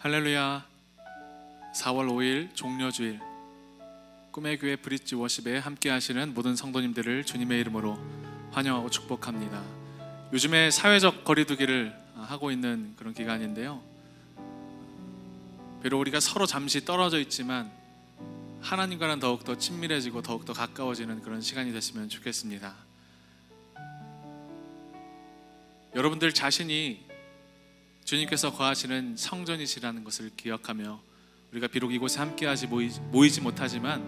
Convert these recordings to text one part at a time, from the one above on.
할렐루야. 4월 5일 종려주일 꿈의 교회 브릿지 워십에 함께 하시는 모든 성도님들을 주님의 이름으로 환영하고 축복합니다. 요즘에 사회적 거리두기를 하고 있는 그런 기간인데요, 비록 우리가 서로 잠시 떨어져 있지만 하나님과는 더욱더 친밀해지고 더욱더 가까워지는 그런 시간이 됐으면 좋겠습니다. 여러분들 자신이 주님께서 거하시는 성전이시라는 것을 기억하며, 우리가 비록 이곳에 함께하지 모이지 못하지만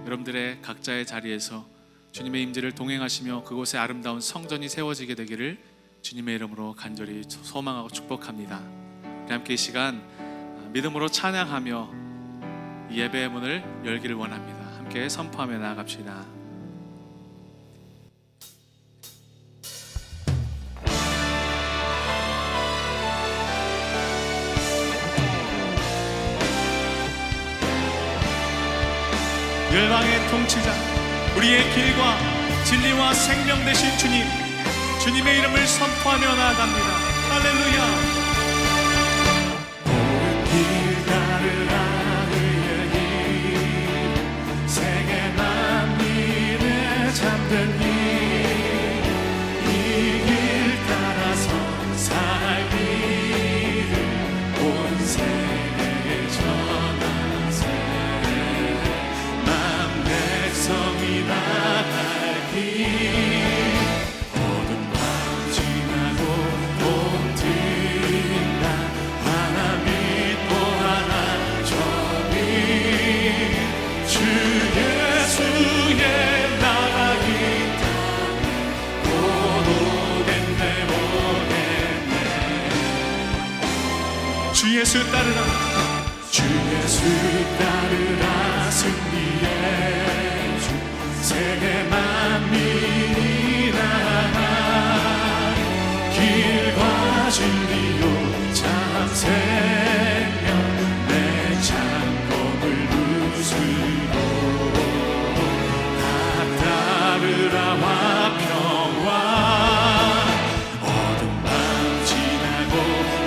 여러분들의 각자의 자리에서 주님의 임재를 동행하시며 그곳에 아름다운 성전이 세워지게 되기를 주님의 이름으로 간절히 소망하고 축복합니다. 우리 함께 이 시간 믿음으로 찬양하며 이 예배의 문을 열기를 원합니다. 함께 선포하며 나아갑시다. 열방의 통치자, 우리의 길과 진리와 생명 되신 주님, 주님의 이름을 선포하며 나아갑니다. 할렐루야. 모든 길 따르라 그의 길, 세계 만민의 잠든 이 길 따라서 살기를 온 세계에 전하세. 백성이 나갈 길, 어둠 밤 지나고 봄 든다. 하나 믿고 하나 저리, 주 예수의 나라 이 땅에 곧 오겠네 오겠네. 주 예수 따르라, 주 예수 따르라. 승리의 주, 세계 만민이 나아 길과 진리요 참 생명, 내 창검을 부수고 다 따르라. 화평화, 어둠 밤 지나고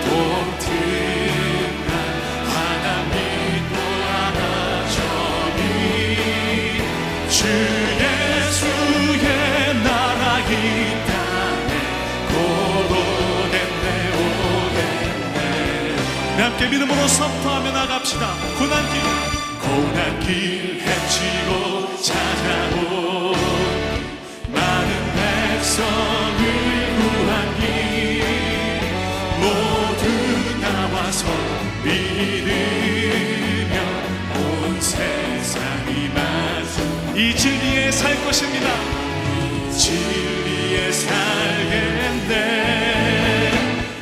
봄 든다. 하나 믿고 하나 저리, 주 예수의 나라 이 땅에 곧 오겠네 오겠네. 함께 믿음으로 선포하며 나갑시다. 고난길 헤치고 찾아온 많은 백성을 구한 길, 모두 나와서 믿으며 온 세상이 마주 이 진리에 살 것입니다. 이 진리에 살겠네.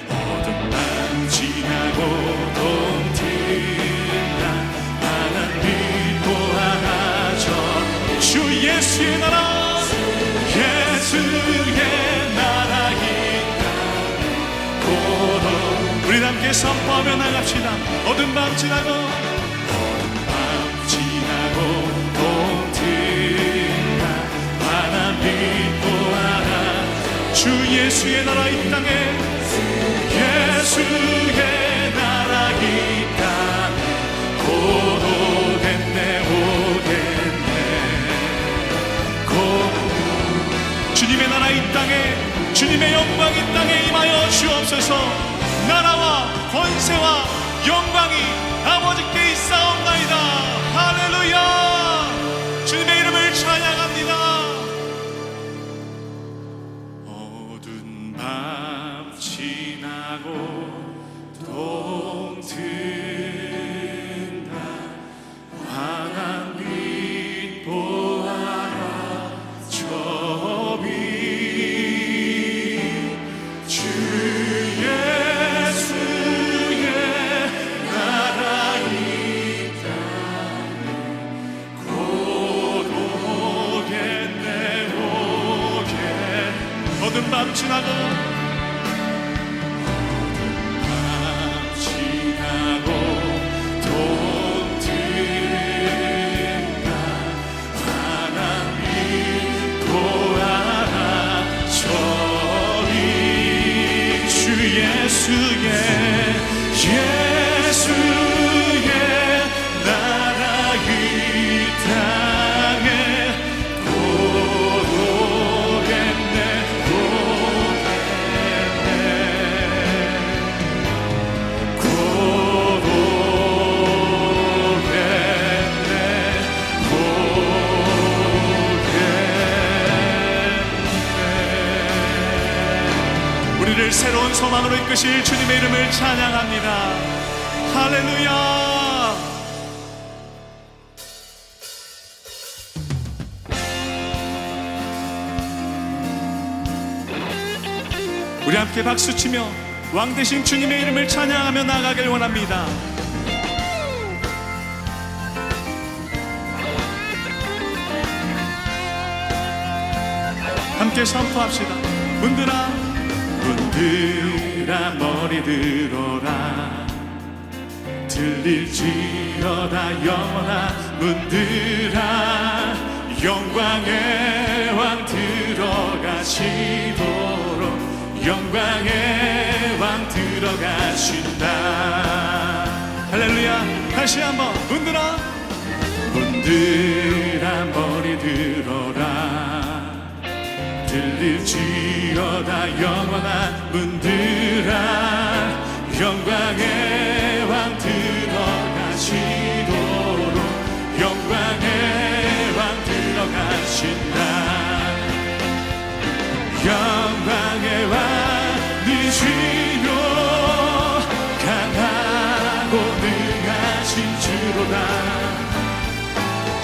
어둠 밤 지나고 봄 든다. 하나 믿고 하나 주 예수의 나라, 예수의 나라 이 땅에 곧. 우리 함께 선포하며 나갑시다. 어둠 밤 지나고 봄 든다. 하나 믿고 하나, 주 예수의 나라 이 땅에, 예수의 나라 이 땅에 곧 오겠네 오겠네. 곧 주님의 나라 이 땅에, 주님의 영광 이 땅에 임하여 주옵소서. 나라와 권세와 영광이 아버지께 있사옵나이다. 할렐루야. 주님의 이름을 찬양합니다. 어두운 밤 지나고 봄 든다. 환한 빛 보아라 저비, 주 예수의 나라 이 땅에 곧 오겠네 오겠네. 어두운 밤 지나고 봄 든다. 하나 믿고 하나 저리, 주 예수의 우리를 새로운 소망으로 이끄실 주님의 이름을 찬양합니다. 할렐루야. 우리 함께 박수치며 왕 되신 주님의 이름을 찬양하며 나아가길 원합니다. 함께 선포합시다. 문들아 문들아 머리 들어라. 들릴지어다 영원한 문들아. 영광의 왕 들어가시도록 영광의 왕 들어가신다. 할렐루야. 다시 한번 문들아 문들아 머리 들어라. 들릴지어다 영원한 문들아. 영광의 왕 들어가시도록 영광의 왕 들어가신다. 영광의 왕이시요 강하고 능하신 주로다.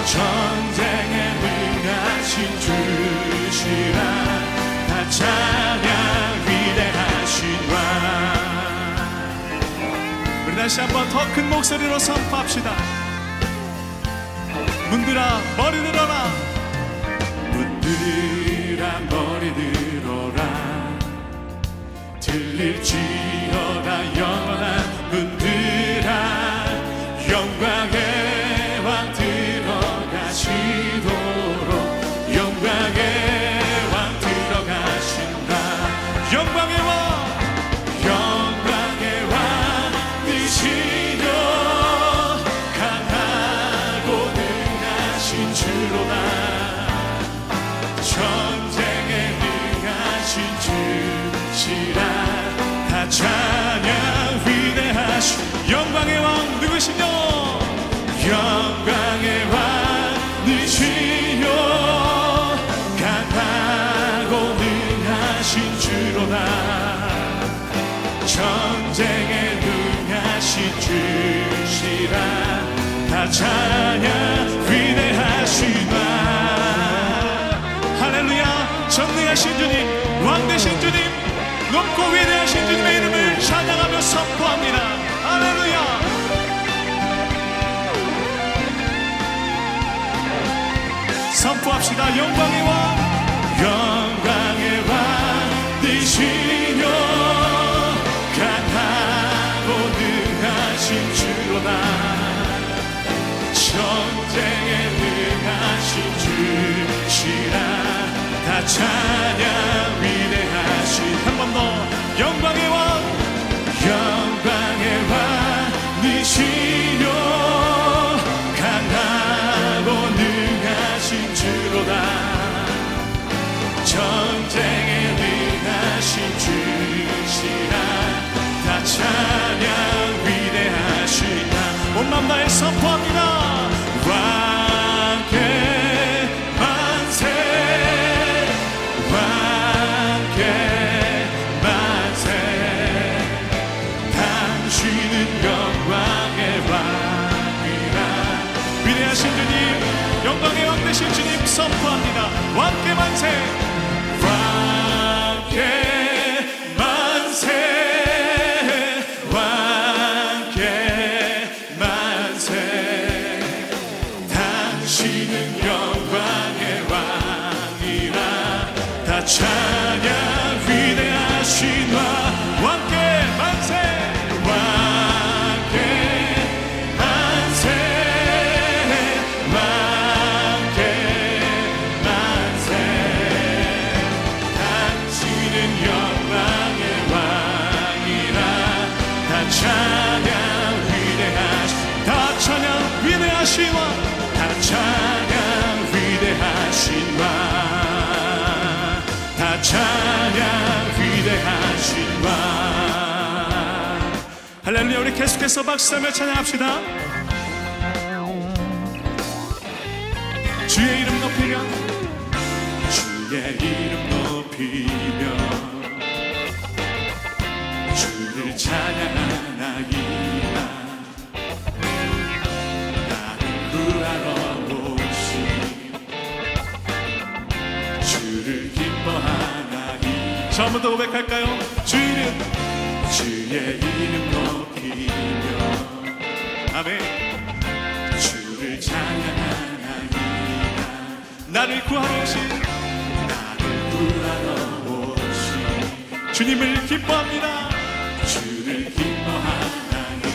전쟁에 능하신 주시라. 다 찬양 위대하신 왕. 우리 다시 한번 더 큰 목소리로 선포합시다. 문들아 머리 들어라. 문들아 머리 들어라. 들릴지어다 영원한 문들아. 영광의 왕 들어가시도록 영광의 왕 들어가신다. 영광의 왕 영광의 왕이시여 강하고 능하신 주로다. 전쟁에 능하신 주시라. 다 찬양 위대하신 영광의 왕 누구시뇨? 영광의 왕이시요 강하고 능하신 주로다. 전쟁에 능하신 주시라. 다 찬양 위대하신 왕. 할렐루야. 전능하신 주님 왕 되신 주님 높고 위대하신 주님의 이름을 찬양하며 선포합니다. 할렐루야. 선포합시다. 영광의 왕 영광의 왕 되시며 강하고 능하신 주로다. 전쟁에 능하신 주시라. 다 찬양 위대하신 한 번 더 영광의 왕 영광의 왕이시여 강하고 능하신 주로다. 전쟁에 능하신 주시라. 다 찬양 위대하신 온 맘 다해 선포합니다. 왕께 만세 왕께 만세. 당신은 영광의 왕이라. 위대하신 주님 영광의 왕 되신 주님 선포합니다. 왕께 만세 왕께 만세 왕께 만세. 당신은 영광의 왕이라. 다 찬양 위대하신 왕. 왕께 만세 왕께 만세 왕께 만세. 당신은 영광의 왕이라. 다 찬양 위대하신 다 찬양 위대하신 왕. 다 찬양 위대하신 왕. 다 찬양 위대하신 왕. 할렐루야. 우리 계속해서 박수하며 찬양합시다. 주의 이름 높이며 주의 이름 높이며 처음부터 고백할까요? 주의 이름 높이며 아멘. 주를 찬양하나이다. 나를 구하러 오신 주님을 기뻐합니다. 주를 기뻐하나이다.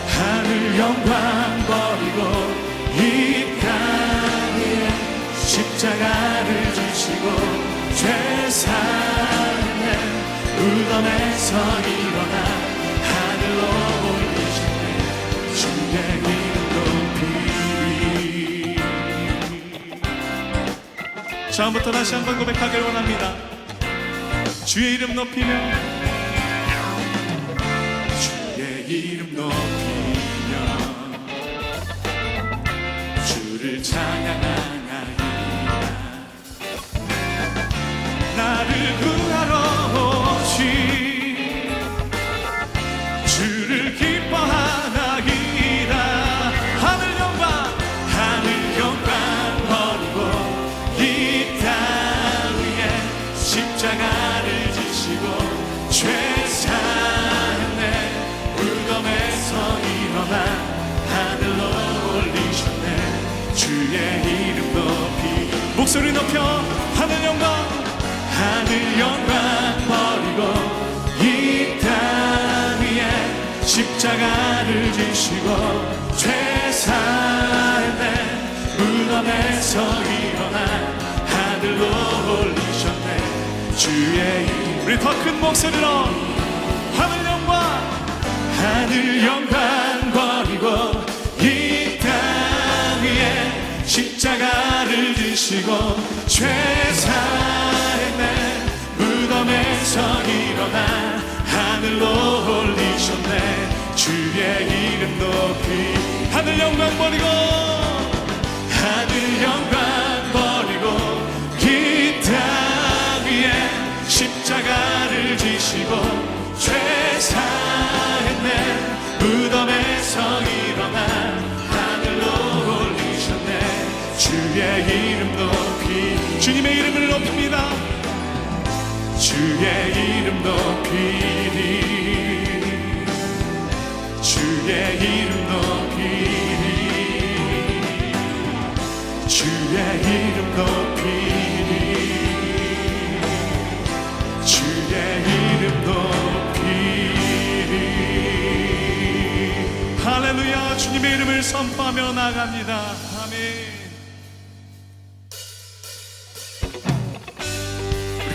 하늘 영광 버리고 이 땅 위에 십자가를 지시고 죄사함의 무덤에서 일어나 하늘로 올리시네. 주의 이름 높이리. 처음부터 다시 한번 고백하길 원합니다. 주의 이름 높이며 주의 이름 높이며 주를 찬양하나이다. 나를 구하러 오신 주를 기뻐하나이다. 하늘 영광 버리고 이 땅 위에 십자가를 지시고 죄사함의 무덤에서 일어나 하늘로 올리셨네. 주의 이름 높이 목소리 높여 하늘 영광 버리고 이 땅 위에 십자가를 지시고 죄사함의 무덤에서 일어나 하늘로 올리셨네. 주의 이름 우리 더 큰 목소리로 하늘 영광 버리고 이 땅 위에 십자가를 지시고 죄사함의 무덤에서 일어나 하늘로 올리셨네. 주의 이름 높이 하늘 영광 버리고 이 땅 위에 십자가를 지시고 죄사함의 무덤에서 일어나 하늘로 올리셨네. 주의 이름 높이 주님의 이름을 높입니다. 주의 이름 높이리. 주의 이름 높이리. 주의 이름 높이리. 주의 이름 높이리. 할렐루야. 주님의 이름을 선포하며 나갑니다. 아멘.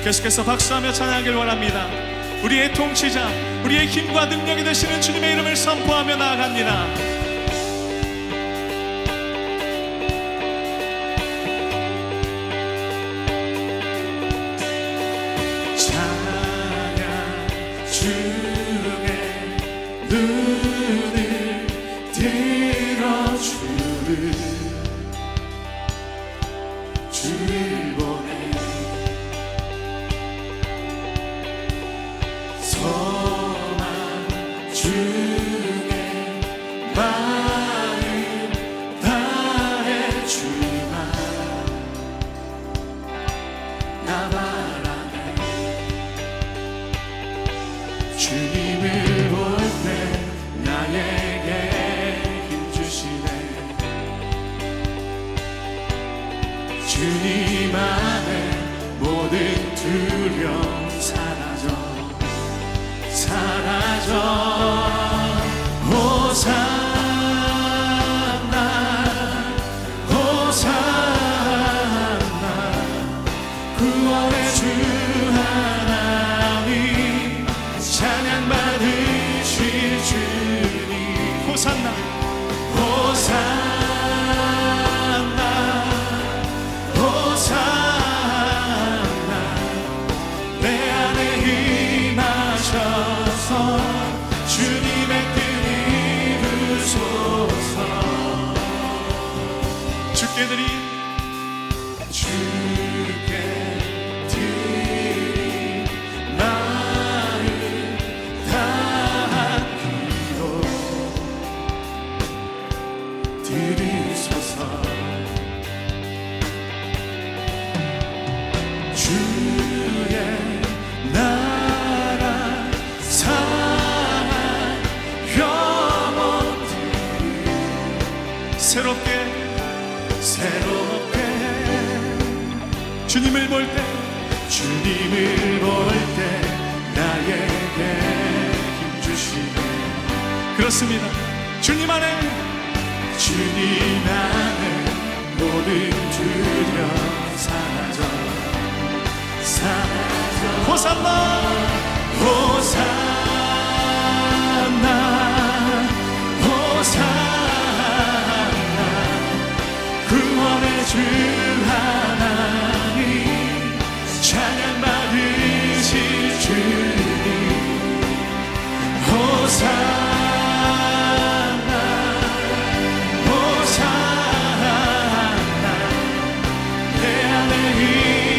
계속해서 박수하며 찬양하길 원합니다. 우리의 통치자, 우리의 힘과 능력이 되시는 주님의 이름을 선포하며 나아갑니다. 찬양 주의 눈을 들어 주를 보내 소망 중에 마음 다해 주만 나 바라네. 주님을 볼 때 나에게 힘 주시네. 주님 안에 모든 두려움 사라져 호산나 호산나 구원의 주 하나님 찬양 받으실 주님 호산나 호산나 호산나 내 안에 임하셔서 주님의 뜻 이루소서. 주께 드린 마음 다한 기도 드리소서. 주의 나라 사랑 영원히 새롭게 주님을 볼 때 나에게 힘 주시네. 그렇습니다. 주님 안에 모든 두려움 사라져 호산나 호산나 호산나 구원의 주 하나님 찬양 받으실 주님 호산나 호산나 내 안에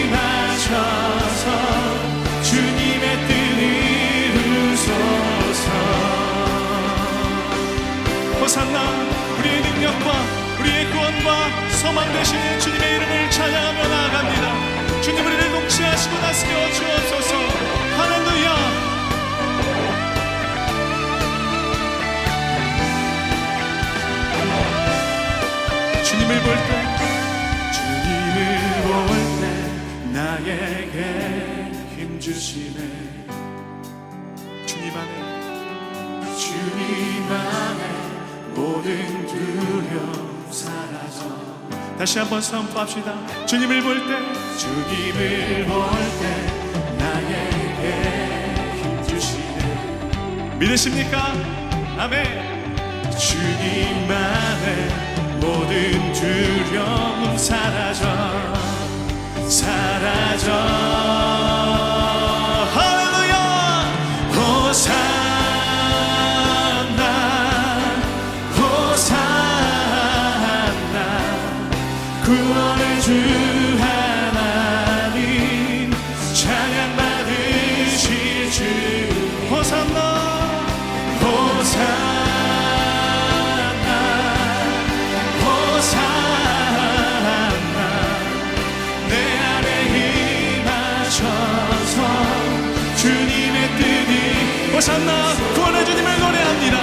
임하셔서 주님의 뜻 이루소서. 호산나 우리의 능력과 우리의 구원과 소망 되시는 주님의 이름을 찬양하며 나아갑니다. 주님 우리를 통치하시고 다스려 주옵소서. 할렐루야. 주님을 볼 때 나에게 힘 주시네. 주님 안에 모든 두려움 사라져. 다시 한번 선포합시다. 주님을 볼 때 나에게 힘 주시네. 믿으십니까? 아멘. 주님 안에 모든 두려움 사라져 할렐루야. 호산나 호산나 구원의 주 하나님 찬양 받으실 주 호산나 호산나 호산나 내 안에 임하셔서 주님의 뜻이 호산나 구원의 주님을 노래합니다.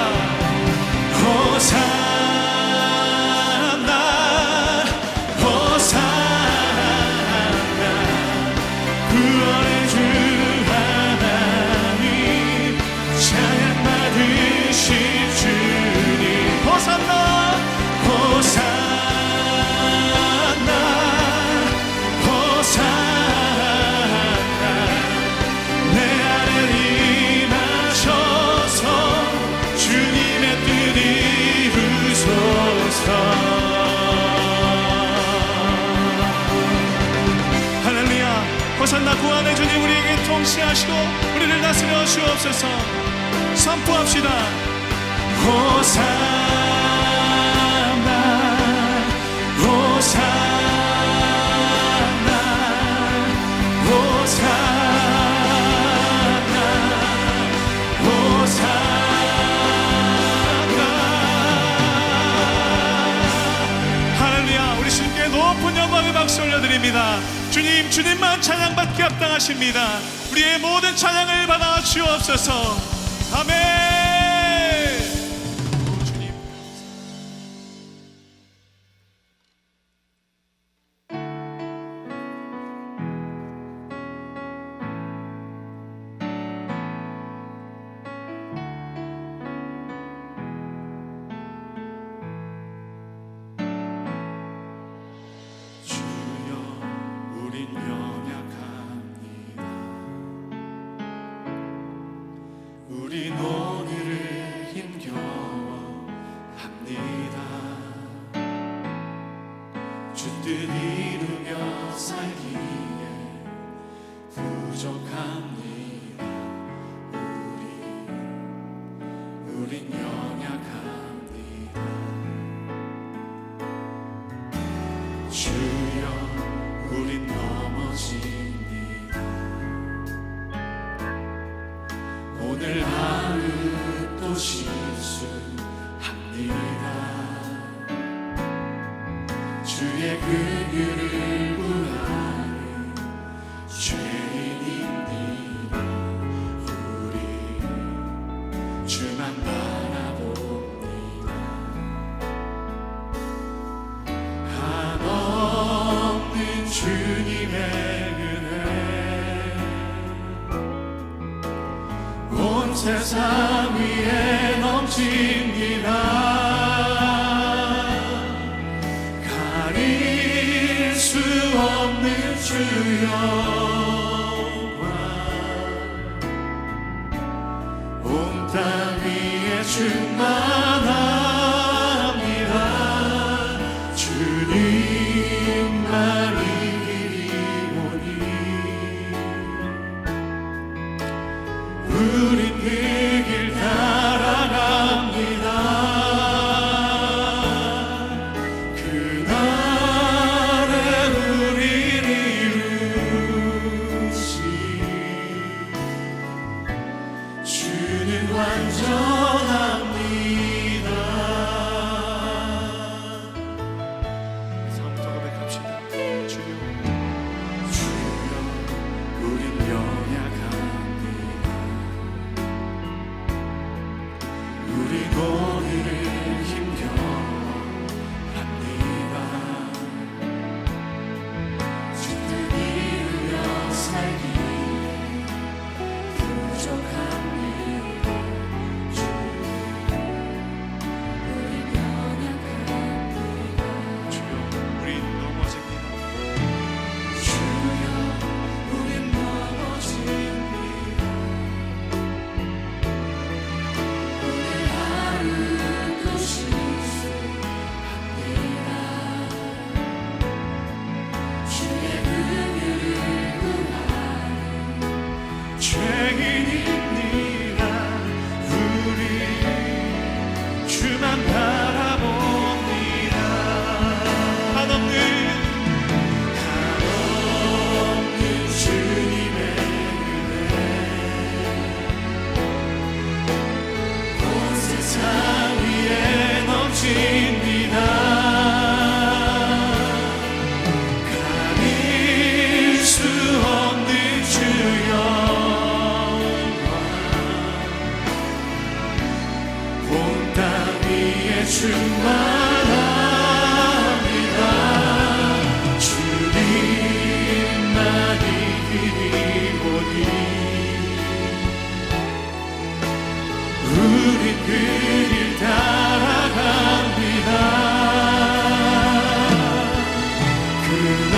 호산나 호산나 구원의 주 하나님 찬양 받으실 주님 호산나 호산나 호산나 내 안에 임하셔서 주님의 뜻 이루소서. 할렐루야. 호산나 구원의 주님 우리에게 통치하시고 우리를 다스려 주옵소서. 선포합시다. 호산나 호산나 호산나 호산나 할렐루야. 우리 주님께 높은 영광의 박수 올려드립니다. 주님만 찬양받기 합당하십니다. 우리의 모든 찬양을 받아 주옵소서. 아멘. 우린 오늘을 힘겨워합니다. 주 뜻 이루며 살기에 부족합니다. 우린 연약합니다. 주여 우린 넘어집니다. 오늘 하루 또 실수합니다. 주의 긍휼을 구하니 세상 위에 넘칩니다. 가릴 수 없는 주 영광 온 땅 위에 충만합니다. 주님만이 길이오니 우린 그 길 따라갑니다. 그날에 우리를 이루시 주는 완전합니다. 다음부터 고백합시다. 주여 우린 연약합니다. 우리 고리를 힘겨워합니다. 주 뜻 이루며 살기에 부족합니다. 주 우린 연약합니다. 주여 우린 넘어집니다. 주여 우린 넘어집니다. 오늘 하루도 실수합니다. 주의 긍휼을 구하니 죄인입니다. 우리 주만 바라봅니다. 한없는 주님의 은혜 온 세상 위에 넘칩니다. 가릴 수 없는 주 영광 온 땅 위에 충만합니다. 주님만이 길이오니 우린 그 길 따라갑니다.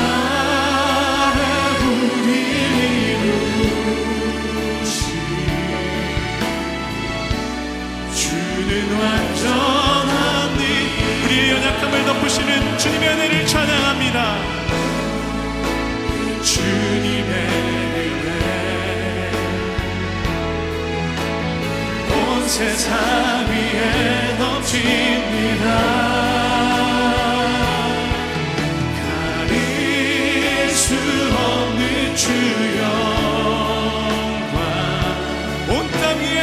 그날에 우리를 이루시 주는 완전하니 우리의 연약함을 덮으시는 주님의 은혜를 찬양합니다. 주님의 은혜 온 세상 위에 넘칩니다. 가릴 수 없는 주 영광 온 땅 위에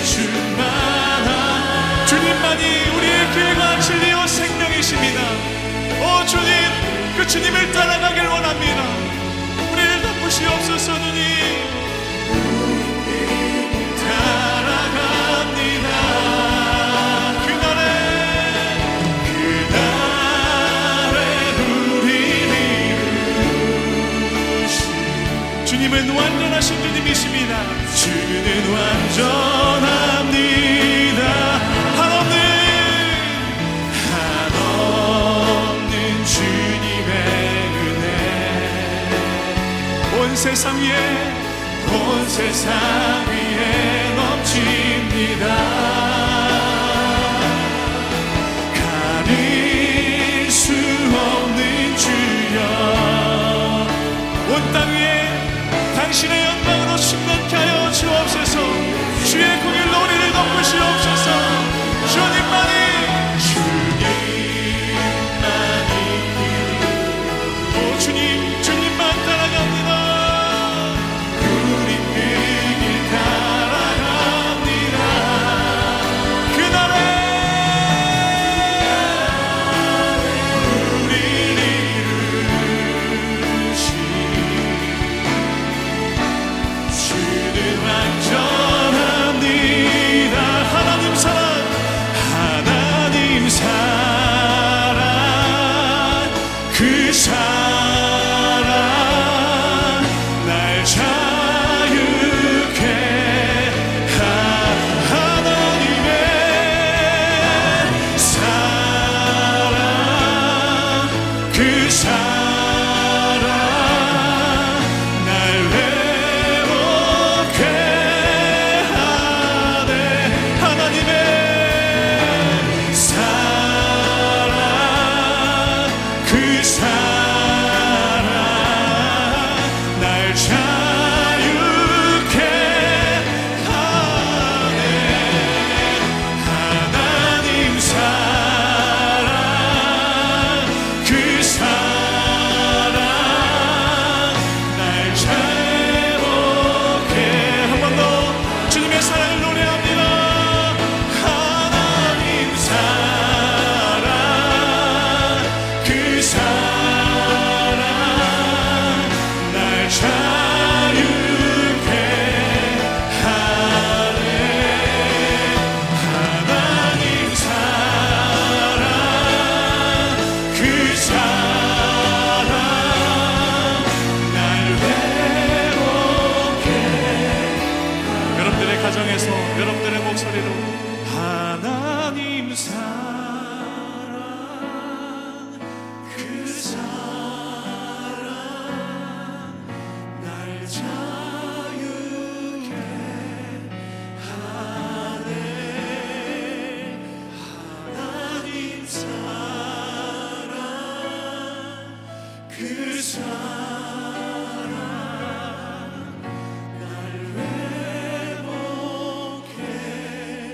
충만한 주님만이 우리의 길과 진리와 생명이십니다. 오 주님, 그 주님을 따라가길 원합니다. 우리를 덮으시옵소서. 주님 따라갑니다. 그날에 우리를 이루시 주님은 완전하신 주님이십니다. 주는 완전합니다. 한없는 주님의 은혜 온 세상 위에 넘칩니다. 가릴 수 없는 주여 온 땅 위에 당신의 영광으로 충만케 하여 주옵소서. 주의 공일로 우리를 덮으시옵소서. 주님만이 오 주님, 주님만 따라갑니다. 우리 그 길 따라갑니다. 그날에 우리를 이루시 주는 완전합니다. 하나님 사랑 그 사랑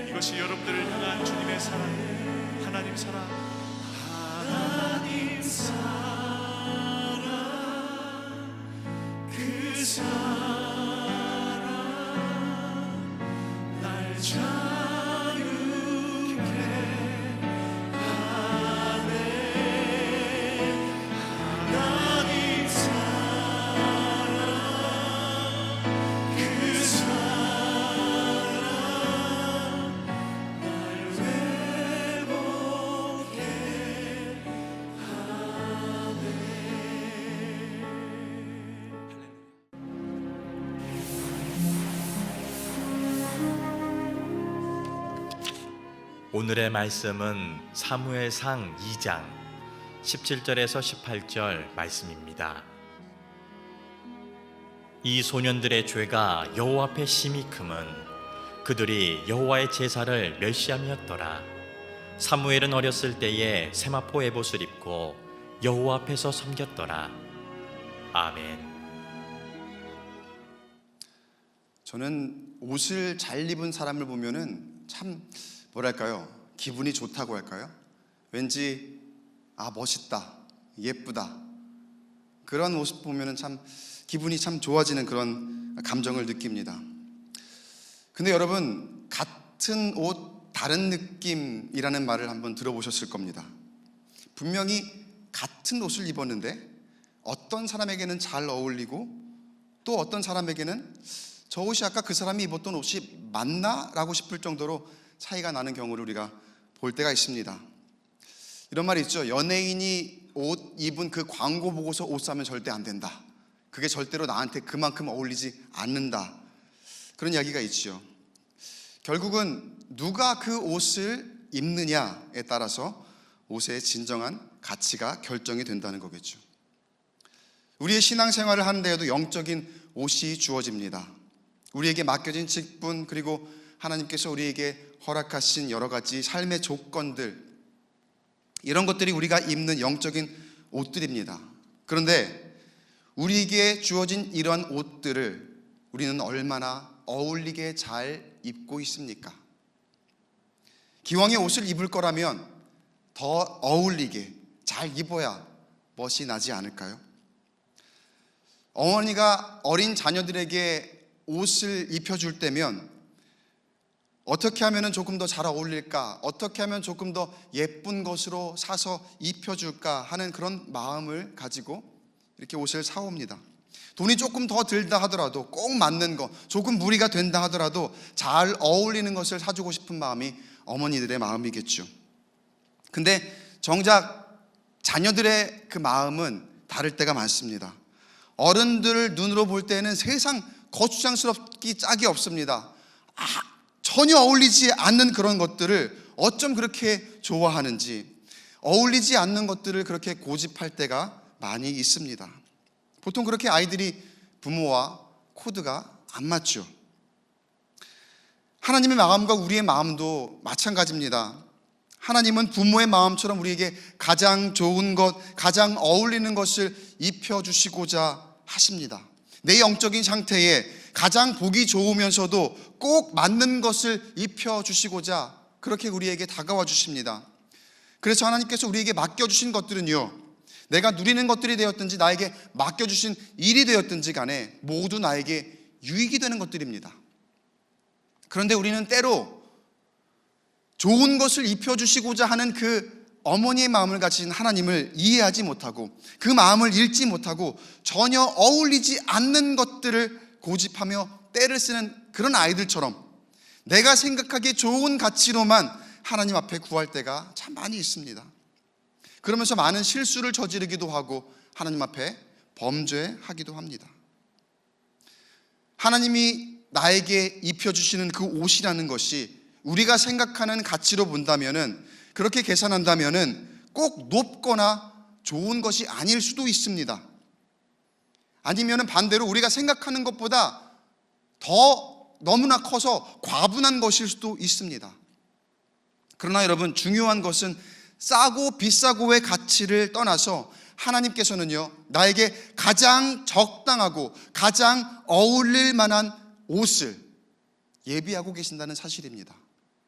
이것이 여러분들을 향한 주님의 사랑, 하나님 사랑, 하나님 사랑, 그 사랑 날 자유케 하네. 하나님 사랑, 그 사랑 날 회복해 오늘의 말씀은 사무엘상 2장 17절에서 18절 말씀입니다. 이 소년들의 죄가 여호와 앞에 심히 크면 그들이 여호와의 제사를 멸시함이었더라. 사무엘은 어렸을 때에 세마포 에봇을 입고 여호와 앞에서 섬겼더라. 아멘. 저는 옷을 잘 입은 사람을 보면은 참 뭐랄까요, 기분이 좋다고 할까요? 왠지 멋있다, 예쁘다, 그런 모습 보면은 참 기분이 참 좋아지는 그런 감정을 느낍니다. 근데 여러분, 같은 옷 다른 느낌이라는 말을 한번 들어보셨을 겁니다. 분명히 같은 옷을 입었는데 어떤 사람에게는 잘 어울리고 또 어떤 사람에게는 저 옷이 아까 그 사람이 입었던 옷이 맞나? 라고 싶을 정도로 차이가 나는 경우를 우리가 볼 때가 있습니다. 이런 말이 있죠. 연예인이 옷 입은 그 광고 보고서 옷 사면 절대 안 된다. 그게 절대로 나한테 그만큼 어울리지 않는다. 그런 이야기가 있죠. 결국은 누가 그 옷을 입느냐에 따라서 옷의 진정한 가치가 결정이 된다는 거겠죠. 우리의 신앙생활을 하는 데에도 영적인 옷이 주어집니다. 우리에게 맡겨진 직분, 그리고 하나님께서 우리에게 허락하신 여러 가지 삶의 조건들, 이런 것들이 우리가 입는 영적인 옷들입니다. 그런데 우리에게 주어진 이런 옷들을 우리는 얼마나 어울리게 잘 입고 있습니까? 기왕에 옷을 입을 거라면 더 어울리게 잘 입어야 멋이 나지 않을까요? 어머니가 어린 자녀들에게 옷을 입혀줄 때면 어떻게 하면 조금 더 잘 어울릴까, 어떻게 하면 조금 더 예쁜 것으로 사서 입혀줄까 하는 그런 마음을 가지고 이렇게 옷을 사옵니다. 돈이 조금 더 들다 하더라도, 꼭 맞는 거, 조금 무리가 된다 하더라도 잘 어울리는 것을 사주고 싶은 마음이 어머니들의 마음이겠죠. 근데 정작 자녀들의 그 마음은 다를 때가 많습니다. 어른들 눈으로 볼 때는 세상 거추장스럽기 짝이 없습니다. 전혀 어울리지 않는 그런 것들을 어쩜 그렇게 좋아하는지, 어울리지 않는 것들을 그렇게 고집할 때가 많이 있습니다. 보통 그렇게 아이들이 부모와 코드가 안 맞죠. 하나님의 마음과 우리의 마음도 마찬가지입니다. 하나님은 부모의 마음처럼 우리에게 가장 좋은 것, 가장 어울리는 것을 입혀주시고자 하십니다. 내 영적인 상태에 가장 보기 좋으면서도 꼭 맞는 것을 입혀주시고자 그렇게 우리에게 다가와 주십니다. 그래서 하나님께서 우리에게 맡겨주신 것들은요, 내가 누리는 것들이 되었든지 나에게 맡겨주신 일이 되었든지 간에 모두 나에게 유익이 되는 것들입니다. 그런데 우리는 때로 좋은 것을 입혀주시고자 하는 그 어머니의 마음을 가진 하나님을 이해하지 못하고 그 마음을 읽지 못하고 전혀 어울리지 않는 것들을 고집하며 때를 쓰는 그런 아이들처럼 내가 생각하기에 좋은 가치로만 하나님 앞에 구할 때가 참 많이 있습니다. 그러면서 많은 실수를 저지르기도 하고 하나님 앞에 범죄하기도 합니다. 하나님이 나에게 입혀주시는 그 옷이라는 것이 우리가 생각하는 가치로 본다면은, 그렇게 계산한다면은 꼭 높거나 좋은 것이 아닐 수도 있습니다. 아니면은 반대로 우리가 생각하는 것보다 더 너무나 커서 과분한 것일 수도 있습니다. 그러나 여러분, 중요한 것은 싸고 비싸고의 가치를 떠나서 하나님께서는요, 나에게 가장 적당하고 가장 어울릴 만한 옷을 예비하고 계신다는 사실입니다.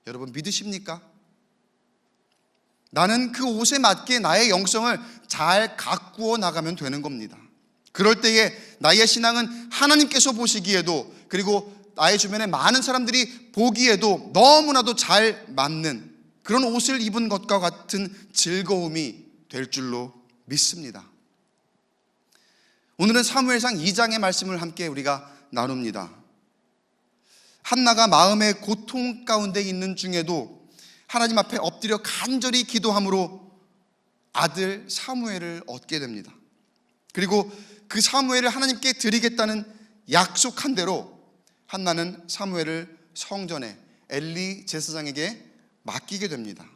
여러분 믿으십니까? 나는 그 옷에 맞게 나의 영성을 잘 가꾸어 나가면 되는 겁니다. 그럴 때에 나의 신앙은 하나님께서 보시기에도, 그리고 나의 주변에 많은 사람들이 보기에도 너무나도 잘 맞는 그런 옷을 입은 것과 같은 즐거움이 될 줄로 믿습니다. 오늘은 사무엘상 2장의 말씀을 함께 우리가 나눕니다. 한나가 마음의 고통 가운데 있는 중에도 하나님 앞에 엎드려 간절히 기도함으로 아들 사무엘을 얻게 됩니다. 그리고 그 사무엘을 하나님께 드리겠다는 약속한 대로 한나는 사무엘을 성전에 엘리 제사장에게 맡기게 됩니다.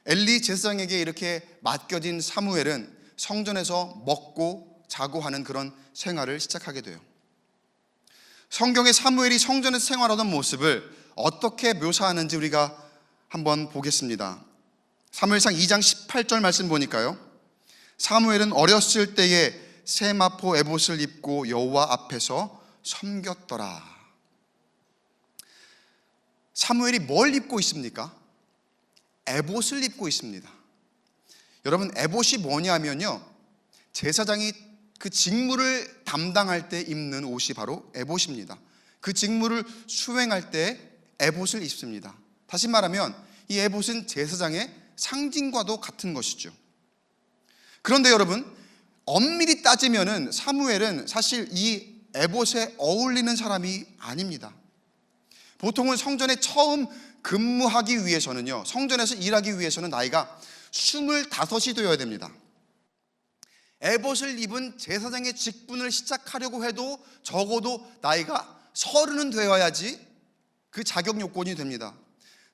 엘리 제사장에게 이렇게 맡겨진 사무엘은 성전에서 먹고 자고 하는 그런 생활을 시작하게 돼요. 성경에 사무엘이 성전에서 생활하던 모습을 어떻게 묘사하는지 우리가 한번 보겠습니다. 사무엘상 2장 18절 말씀 보니까요, 사무엘은 어렸을 때에 세마포 에봇을 입고 여호와 앞에서 섬겼더라. 사무엘이 뭘 입고 있습니까? 에봇을 입고 있습니다. 여러분, 에봇이 뭐냐면요, 제사장이 그 직무를 담당할 때 입는 옷이 바로 에봇입니다. 그 직무를 수행할 때 에봇을 입습니다. 다시 말하면 이 에봇은 제사장의 상징과도 같은 것이죠. 그런데 여러분, 엄밀히 따지면은 사무엘은 사실 이 에봇에 어울리는 사람이 아닙니다. 보통은 성전에 처음 근무하기 위해서는요, 성전에서 일하기 위해서는 나이가 25이 되어야 됩니다. 에봇을 입은 제사장의 직분을 시작하려고 해도 적어도 나이가 30은 되어야지 그 자격 요건이 됩니다.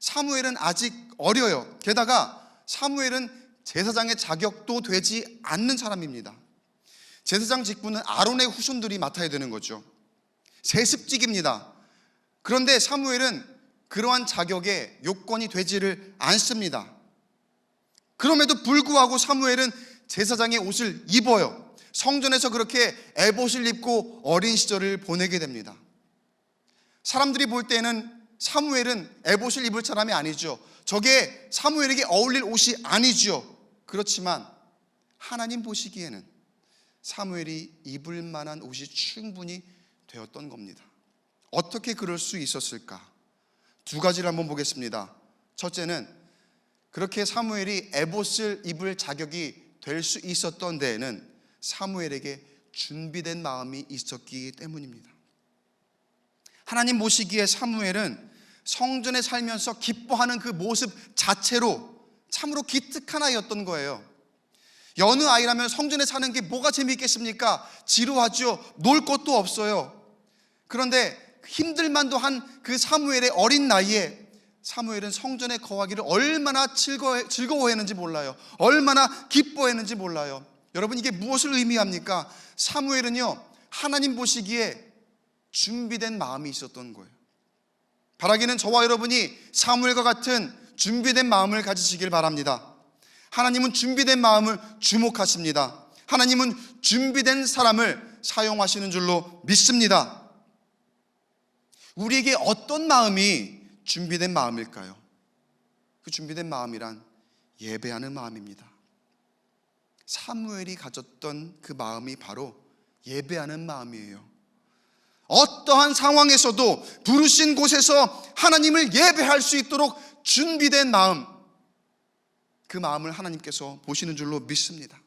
사무엘은 아직 어려요. 게다가 사무엘은 제사장의 자격도 되지 않는 사람입니다. 제사장 직분은 아론의 후손들이 맡아야 되는 거죠. 세습직입니다. 그런데 사무엘은 그러한 자격에 요건이 되지를 않습니다. 그럼에도 불구하고 사무엘은 제사장의 옷을 입어요. 성전에서 그렇게 에봇을 입고 어린 시절을 보내게 됩니다. 사람들이 볼 때는 사무엘은 에봇을 입을 사람이 아니죠. 저게 사무엘에게 어울릴 옷이 아니죠. 그렇지만 하나님 보시기에는 사무엘이 입을 만한 옷이 충분히 되었던 겁니다. 어떻게 그럴 수 있었을까? 두 가지를 한번 보겠습니다. 첫째는 그렇게 사무엘이 에봇을 입을 자격이 될 수 있었던 데에는 사무엘에게 준비된 마음이 있었기 때문입니다. 하나님 보시기에 사무엘은 성전에 살면서 기뻐하는 그 모습 자체로 참으로 기특한 아이였던 거예요. 여느 아이라면 성전에 사는 게 뭐가 재미있겠습니까? 지루하죠. 놀 것도 없어요. 그런데 힘들만도 한 그 사무엘의 어린 나이에 사무엘은 성전에 거하기를 얼마나 즐거워했는지 몰라요. 얼마나 기뻐했는지 몰라요. 여러분, 이게 무엇을 의미합니까? 사무엘은요, 하나님 보시기에 준비된 마음이 있었던 거예요. 바라기는 저와 여러분이 사무엘과 같은 준비된 마음을 가지시길 바랍니다. 하나님은 준비된 마음을 주목하십니다. 하나님은 준비된 사람을 사용하시는 줄로 믿습니다. 우리에게 어떤 마음이 준비된 마음일까요? 그 준비된 마음이란 예배하는 마음입니다. 사무엘이 가졌던 그 마음이 바로 예배하는 마음이에요. 어떠한 상황에서도 부르신 곳에서 하나님을 예배할 수 있도록 준비된 마음, 그 마음을 하나님께서 보시는 줄로 믿습니다.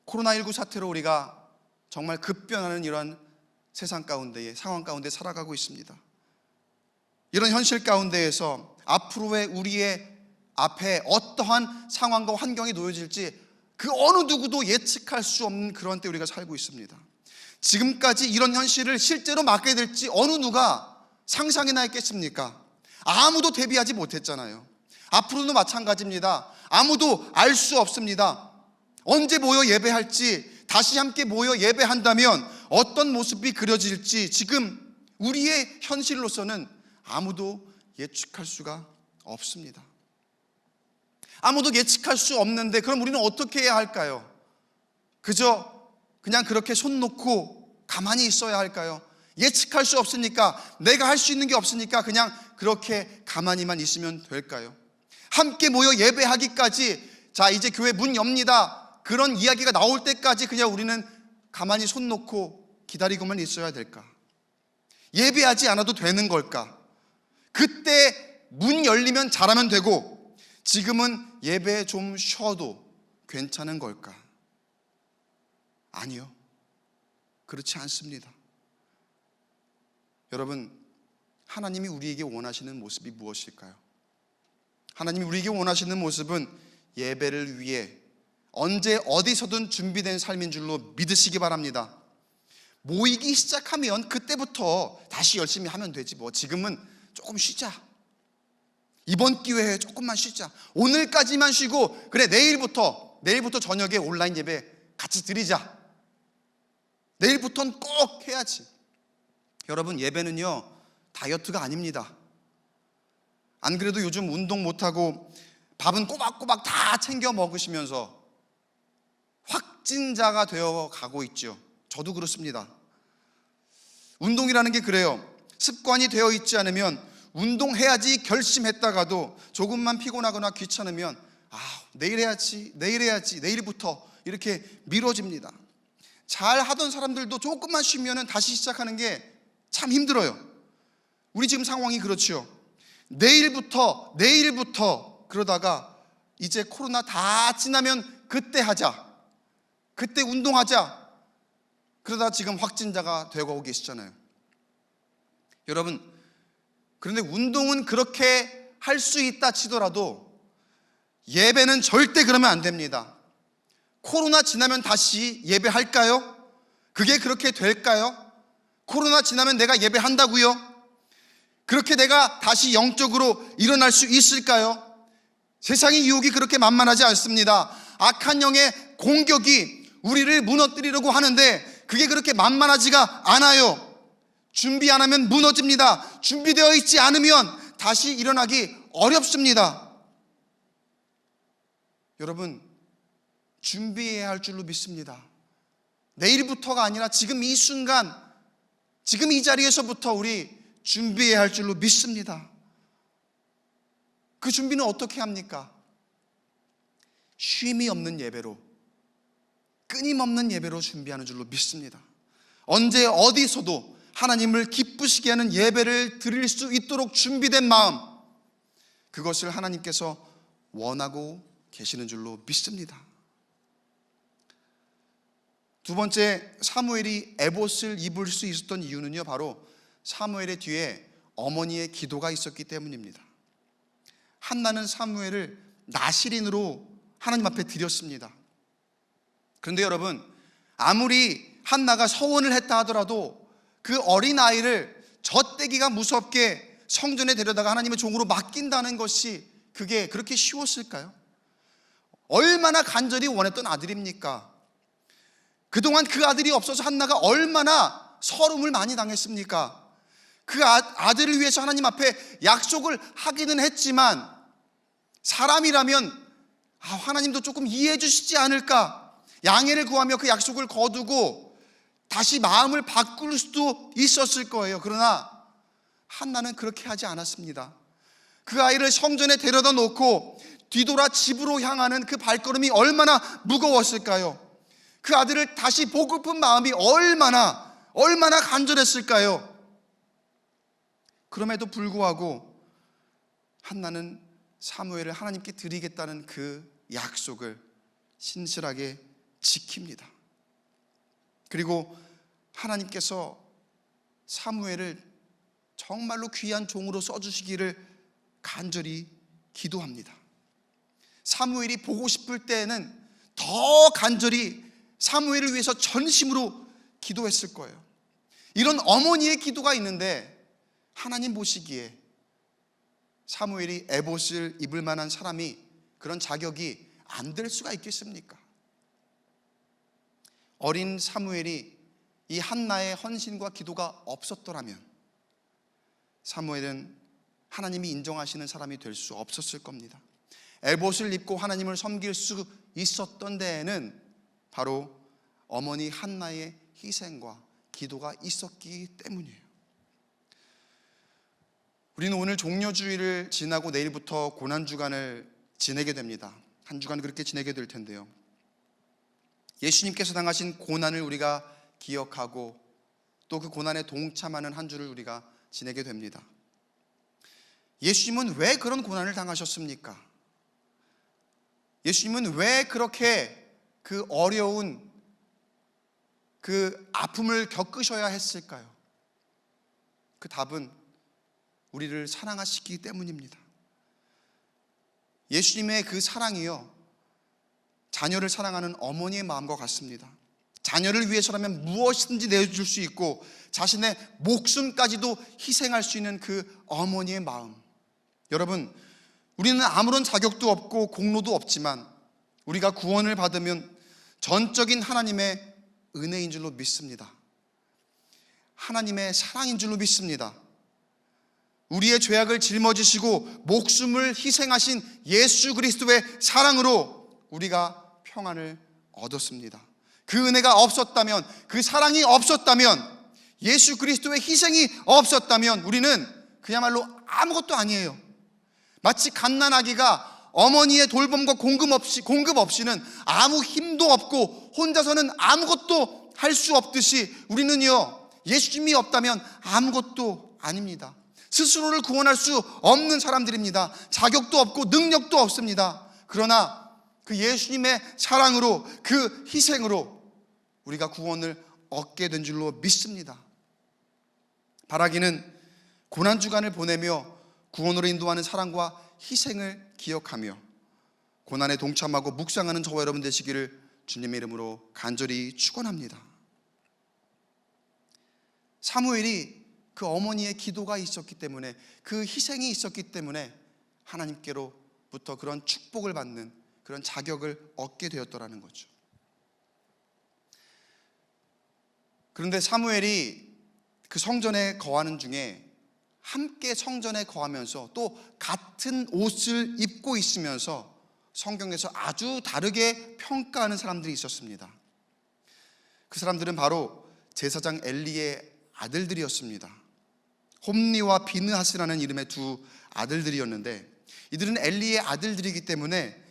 코로나19 사태로 우리가 정말 급변하는 이러한 세상 가운데에, 상황 가운데 살아가고 있습니다. 이런 현실 가운데에서 앞으로의 우리의 앞에 어떠한 상황과 환경이 놓여질지 그 어느 누구도 예측할 수 없는 그런 때 우리가 살고 있습니다. 지금까지 이런 현실을 실제로 맞게 될지 어느 누가 상상이나 했겠습니까? 아무도 대비하지 못했잖아요. 앞으로도 마찬가지입니다. 아무도 알 수 없습니다. 언제 모여 예배할지, 다시 함께 모여 예배한다면 어떤 모습이 그려질지 지금 우리의 현실로서는 아무도 예측할 수가 없습니다. 아무도 예측할 수 없는데 그럼 우리는 어떻게 해야 할까요? 그냥 그렇게 손 놓고 가만히 있어야 할까요? 예측할 수 없으니까, 내가 할 수 있는 게 없으니까 그냥 그렇게 가만히만 있으면 될까요? 함께 모여 예배하기까지, 자 이제 교회 문 엽니다, 그런 이야기가 나올 때까지 그냥 우리는 가만히 손 놓고 기다리고만 있어야 될까? 예배하지 않아도 되는 걸까? 그때 문 열리면 잘하면 되고 지금은 예배 좀 쉬어도 괜찮은 걸까? 아니요, 그렇지 않습니다. 여러분, 하나님이 우리에게 원하시는 모습이 무엇일까요? 하나님이 우리에게 원하시는 모습은 예배를 위해 언제 어디서든 준비된 삶인 줄로 믿으시기 바랍니다. 모이기 시작하면 그때부터 다시 열심히 하면 되지, 뭐 지금은 조금 쉬자, 이번 기회에 조금만 쉬자, 오늘까지만 쉬고 그래 내일부터 저녁에 온라인 예배 같이 드리자, 내일부터는 꼭 해야지. 여러분, 예배는요 다이어트가 아닙니다. 안 그래도 요즘 운동 못하고 밥은 꼬박꼬박 다 챙겨 먹으시면서 확진자가 되어 가고 있죠. 저도 그렇습니다. 운동이라는 게 그래요. 습관이 되어 있지 않으면 운동해야지 결심했다가도 조금만 피곤하거나 귀찮으면 내일 해야지, 내일부터 이렇게 미뤄집니다. 잘 하던 사람들도 조금만 쉬면은 다시 시작하는 게 참 힘들어요. 우리 지금 상황이 그렇죠. 내일부터 그러다가 이제 코로나 다 지나면 그때 하자, 그때 운동하자, 그러다 지금 확진자가 되고 계시잖아요. 여러분, 그런데 운동은 그렇게 할 수 있다 치더라도 예배는 절대 그러면 안 됩니다. 코로나 지나면 다시 예배할까요? 그게 그렇게 될까요? 코로나 지나면 내가 예배한다고요? 그렇게 내가 다시 영적으로 일어날 수 있을까요? 세상의 유혹이 그렇게 만만하지 않습니다. 악한 영의 공격이 우리를 무너뜨리려고 하는데 그게 그렇게 만만하지가 않아요. 준비 안 하면 무너집니다. 준비되어 있지 않으면 다시 일어나기 어렵습니다. 여러분, 준비해야 할 줄로 믿습니다. 내일부터가 아니라 지금 이 순간, 지금 이 자리에서부터 우리 준비해야 할 줄로 믿습니다. 그 준비는 어떻게 합니까? 쉼이 없는 예배로, 끊임없는 예배로 준비하는 줄로 믿습니다. 언제 어디서도 하나님을 기쁘시게 하는 예배를 드릴 수 있도록 준비된 마음, 그것을 하나님께서 원하고 계시는 줄로 믿습니다. 두 번째, 사무엘이 에봇을 입을 수 있었던 이유는요, 바로 사무엘의 뒤에 어머니의 기도가 있었기 때문입니다. 한나는 사무엘을 나실인으로 하나님 앞에 드렸습니다. 그런데 여러분, 아무리 한나가 서원을 했다 하더라도 그 어린아이를 젖대기가 무섭게 성전에 데려다가 하나님의 종으로 맡긴다는 것이 그게 그렇게 쉬웠을까요? 얼마나 간절히 원했던 아들입니까? 그동안 그 아들이 없어서 한나가 얼마나 서름을 많이 당했습니까? 그 아들을 위해서 하나님 앞에 약속을 하기는 했지만 사람이라면 하나님도 조금 이해해 주시지 않을까, 양해를 구하며 그 약속을 거두고 다시 마음을 바꿀 수도 있었을 거예요. 그러나 한나는 그렇게 하지 않았습니다. 그 아이를 성전에 데려다 놓고 뒤돌아 집으로 향하는 그 발걸음이 얼마나 무거웠을까요? 그 아들을 다시 보고픈 마음이 얼마나 간절했을까요? 그럼에도 불구하고 한나는 사무엘을 하나님께 드리겠다는 그 약속을 신실하게 지킵니다. 그리고 하나님께서 사무엘을 정말로 귀한 종으로 써주시기를 간절히 기도합니다. 사무엘이 보고 싶을 때에는 더 간절히 사무엘을 위해서 전심으로 기도했을 거예요. 이런 어머니의 기도가 있는데 하나님 보시기에 사무엘이 에봇을 입을 만한 사람이, 그런 자격이 안 될 수가 있겠습니까? 어린 사무엘이 이 한나의 헌신과 기도가 없었더라면 사무엘은 하나님이 인정하시는 사람이 될 수 없었을 겁니다. 에봇을 입고 하나님을 섬길 수 있었던 데에는 바로 어머니 한나의 희생과 기도가 있었기 때문이에요. 우리는 오늘 종려주일을 지나고 내일부터 고난주간을 지내게 됩니다. 한 주간 그렇게 지내게 될 텐데요, 예수님께서 당하신 고난을 우리가 기억하고 또 그 고난에 동참하는 한 주를 우리가 지내게 됩니다. 예수님은 왜 그런 고난을 당하셨습니까? 예수님은 왜 그렇게 그 어려운 그 아픔을 겪으셔야 했을까요? 그 답은 우리를 사랑하시기 때문입니다. 예수님의 그 사랑이요, 자녀를 사랑하는 어머니의 마음과 같습니다. 자녀를 위해서라면 무엇이든지 내어줄 수 있고 자신의 목숨까지도 희생할 수 있는 그 어머니의 마음. 여러분, 우리는 아무런 자격도 없고 공로도 없지만 우리가 구원을 받으면 전적인 하나님의 은혜인 줄로 믿습니다. 하나님의 사랑인 줄로 믿습니다. 우리의 죄악을 짊어지시고 목숨을 희생하신 예수 그리스도의 사랑으로 우리가 평안을 얻었습니다. 그 은혜가 없었다면, 그 사랑이 없었다면, 예수 그리스도의 희생이 없었다면 우리는 그야말로 아무것도 아니에요. 마치 갓난아기가 어머니의 돌봄과 공급 없이는 아무 힘도 없고 혼자서는 아무것도 할 수 없듯이 우리는요, 예수님이 없다면 아무것도 아닙니다. 스스로를 구원할 수 없는 사람들입니다. 자격도 없고 능력도 없습니다. 그러나 그 예수님의 사랑으로, 그 희생으로 우리가 구원을 얻게 된 줄로 믿습니다. 바라기는 고난주간을 보내며 구원으로 인도하는 사랑과 희생을 기억하며 고난에 동참하고 묵상하는 저와 여러분 되시기를 주님의 이름으로 간절히 축원합니다. 사무엘이 그 어머니의 기도가 있었기 때문에, 그 희생이 있었기 때문에 하나님께로부터 그런 축복을 받는 그런 자격을 얻게 되었더라는 거죠. 그런데 사무엘이 그 성전에 거하는 중에 함께 성전에 거하면서 또 같은 옷을 입고 있으면서 성경에서 아주 다르게 평가하는 사람들이 있었습니다. 그 사람들은 바로 제사장 엘리의 아들들이었습니다. 홈니와 비느하스라는 이름의 두 아들들이었는데, 이들은 엘리의 아들들이기 때문에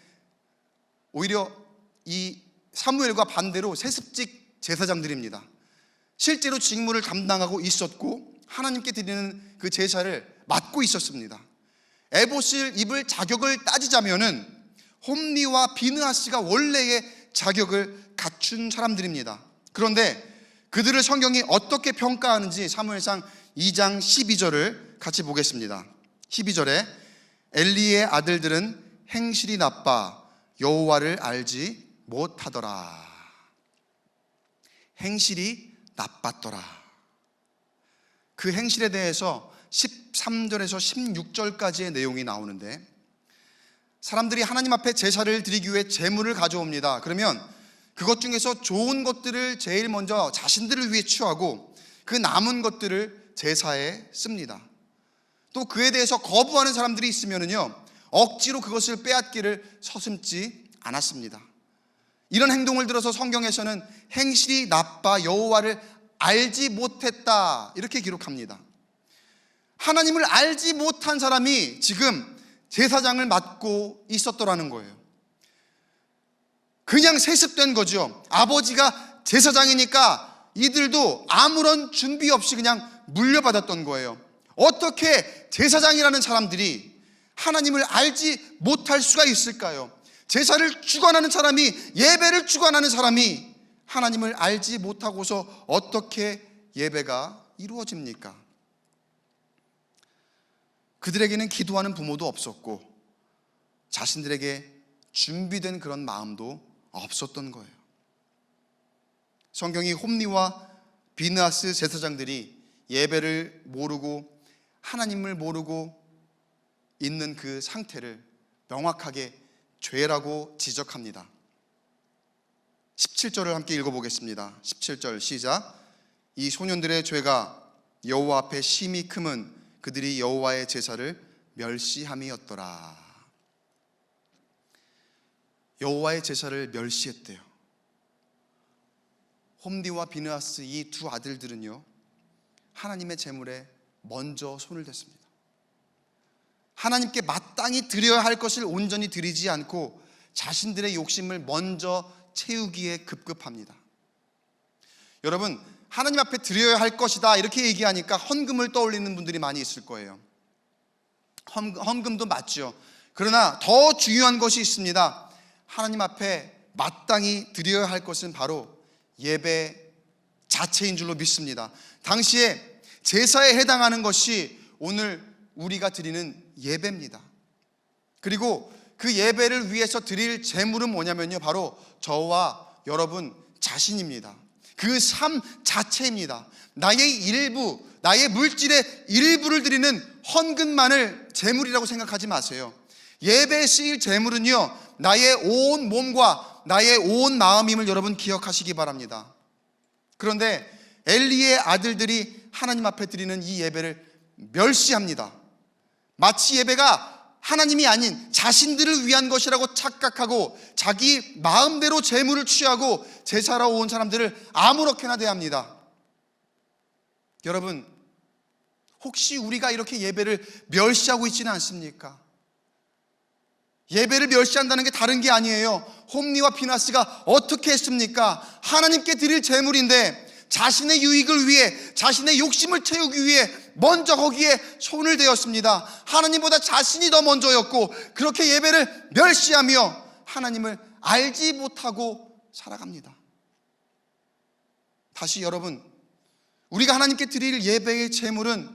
오히려 이 사무엘과 반대로 세습직 제사장들입니다. 실제로 직무를 담당하고 있었고 하나님께 드리는 그 제사를 맡고 있었습니다. 에봇을 입을 자격을 따지자면은 홈니와 비느하스가 원래의 자격을 갖춘 사람들입니다. 그런데 그들을 성경이 어떻게 평가하는지 사무엘상 2장 12절을 같이 보겠습니다. 12절에 엘리의 아들들은 행실이 나빠 여호와를 알지 못하더라. 행실이 나빴더라. 그 행실에 대해서 13절에서 16절까지의 내용이 나오는데, 사람들이 하나님 앞에 제사를 드리기 위해 제물을 가져옵니다. 그러면 그것 중에서 좋은 것들을 제일 먼저 자신들을 위해 취하고 그 남은 것들을 제사에 씁니다. 또 그에 대해서 거부하는 사람들이 있으면요, 억지로 그것을 빼앗기를 서슴지 않았습니다. 이런 행동을 들어서 성경에서는 행실이 나빠 여호와를 알지 못했다 이렇게 기록합니다. 하나님을 알지 못한 사람이 지금 제사장을 맡고 있었더라는 거예요. 그냥 세습된 거죠. 아버지가 제사장이니까 이들도 아무런 준비 없이 그냥 물려받았던 거예요. 어떻게 제사장이라는 사람들이 하나님을 알지 못할 수가 있을까요? 제사를 주관하는 사람이, 예배를 주관하는 사람이 하나님을 알지 못하고서 어떻게 예배가 이루어집니까? 그들에게는 기도하는 부모도 없었고 자신들에게 준비된 그런 마음도 없었던 거예요. 성경이 홈니와 비느하스 제사장들이 예배를 모르고 하나님을 모르고 있는 그 상태를 명확하게 죄라고 지적합니다. 17절을 함께 읽어보겠습니다. 17절 시작. 이 소년들의 죄가 여호와 앞에 심히 크면 그들이 여호와의 제사를 멸시함이었더라. 여호와의 제사를 멸시했대요. 홈니와 비느하스 이 두 아들들은요, 하나님의 제물에 먼저 손을 댔습니다. 하나님께 마땅히 드려야 할 것을 온전히 드리지 않고 자신들의 욕심을 먼저 채우기에 급급합니다. 여러분, 하나님 앞에 드려야 할 것이다 이렇게 얘기하니까 헌금을 떠올리는 분들이 많이 있을 거예요. 헌금도 맞죠. 그러나 더 중요한 것이 있습니다. 하나님 앞에 마땅히 드려야 할 것은 바로 예배 자체인 줄로 믿습니다. 당시에 제사에 해당하는 것이 오늘 우리가 드리는 예배입니다. 그리고 그 예배를 위해서 드릴 제물은 뭐냐면요, 바로 저와 여러분 자신입니다. 그 삶 자체입니다. 나의 일부, 나의 물질의 일부를 드리는 헌금만을 제물이라고 생각하지 마세요. 예배에 쓰일 제물은요, 나의 온 몸과 나의 온 마음임을 여러분 기억하시기 바랍니다. 그런데 엘리의 아들들이 하나님 앞에 드리는 이 예배를 멸시합니다. 마치 예배가 하나님이 아닌 자신들을 위한 것이라고 착각하고 자기 마음대로 제물을 취하고 제사로 온 사람들을 아무렇게나 대합니다. 여러분, 혹시 우리가 이렇게 예배를 멸시하고 있지는 않습니까? 예배를 멸시한다는 게 다른 게 아니에요. 홈니와 비느하스가 어떻게 했습니까? 하나님께 드릴 제물인데 자신의 유익을 위해, 자신의 욕심을 채우기 위해 먼저 거기에 손을 대었습니다. 하나님보다 자신이 더 먼저였고, 그렇게 예배를 멸시하며 하나님을 알지 못하고 살아갑니다. 다시 여러분, 우리가 하나님께 드릴 예배의 제물은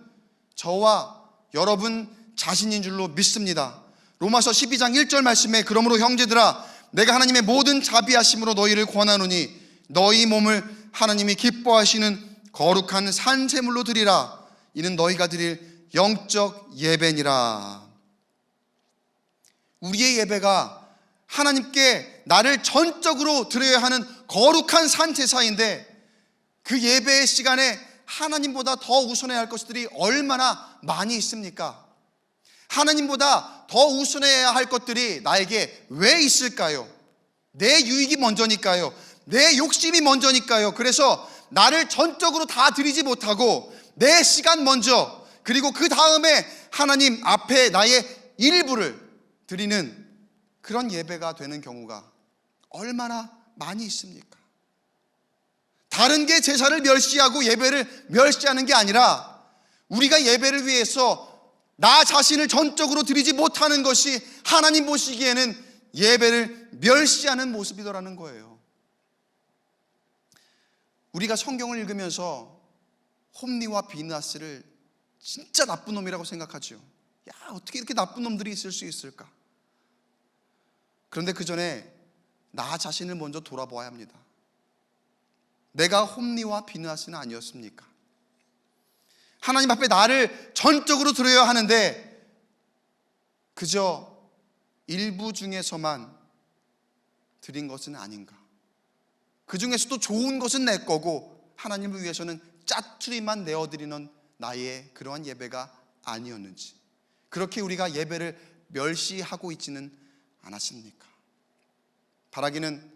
저와 여러분 자신인 줄로 믿습니다. 로마서 12장 1절 말씀에 그러므로 형제들아 내가 하나님의 모든 자비하심으로 너희를 권하노니 너희 몸을 하나님이 기뻐하시는 거룩한 산제물로 드리라. 이는 너희가 드릴 영적 예배니라. 우리의 예배가 하나님께 나를 전적으로 드려야 하는 거룩한 산제사인데 그 예배의 시간에 하나님보다 더 우선해야 할 것들이 얼마나 많이 있습니까? 하나님보다 더 우선해야 할 것들이 나에게 왜 있을까요? 내 유익이 먼저니까요. 내 욕심이 먼저니까요. 그래서 나를 전적으로 다 드리지 못하고 내 시간 먼저, 그리고 그 다음에 하나님 앞에 나의 일부를 드리는 그런 예배가 되는 경우가 얼마나 많이 있습니까? 다른 게 제사를 멸시하고 예배를 멸시하는 게 아니라 우리가 예배를 위해서 나 자신을 전적으로 드리지 못하는 것이 하나님 보시기에는 예배를 멸시하는 모습이더라는 거예요. 우리가 성경을 읽으면서 홈니와 비느하스를 진짜 나쁜 놈이라고 생각하죠. 야, 어떻게 이렇게 나쁜 놈들이 있을 수 있을까? 그런데 그 전에 나 자신을 먼저 돌아보아야 합니다. 내가 홈니와 비느하스는 아니었습니까? 하나님 앞에 나를 전적으로 드려야 하는데 그저 일부 중에서만 드린 것은 아닌가? 그 중에서도 좋은 것은 내 거고 하나님을 위해서는 짜투리만 내어드리는 나의 그러한 예배가 아니었는지, 그렇게 우리가 예배를 멸시하고 있지는 않았습니까? 바라기는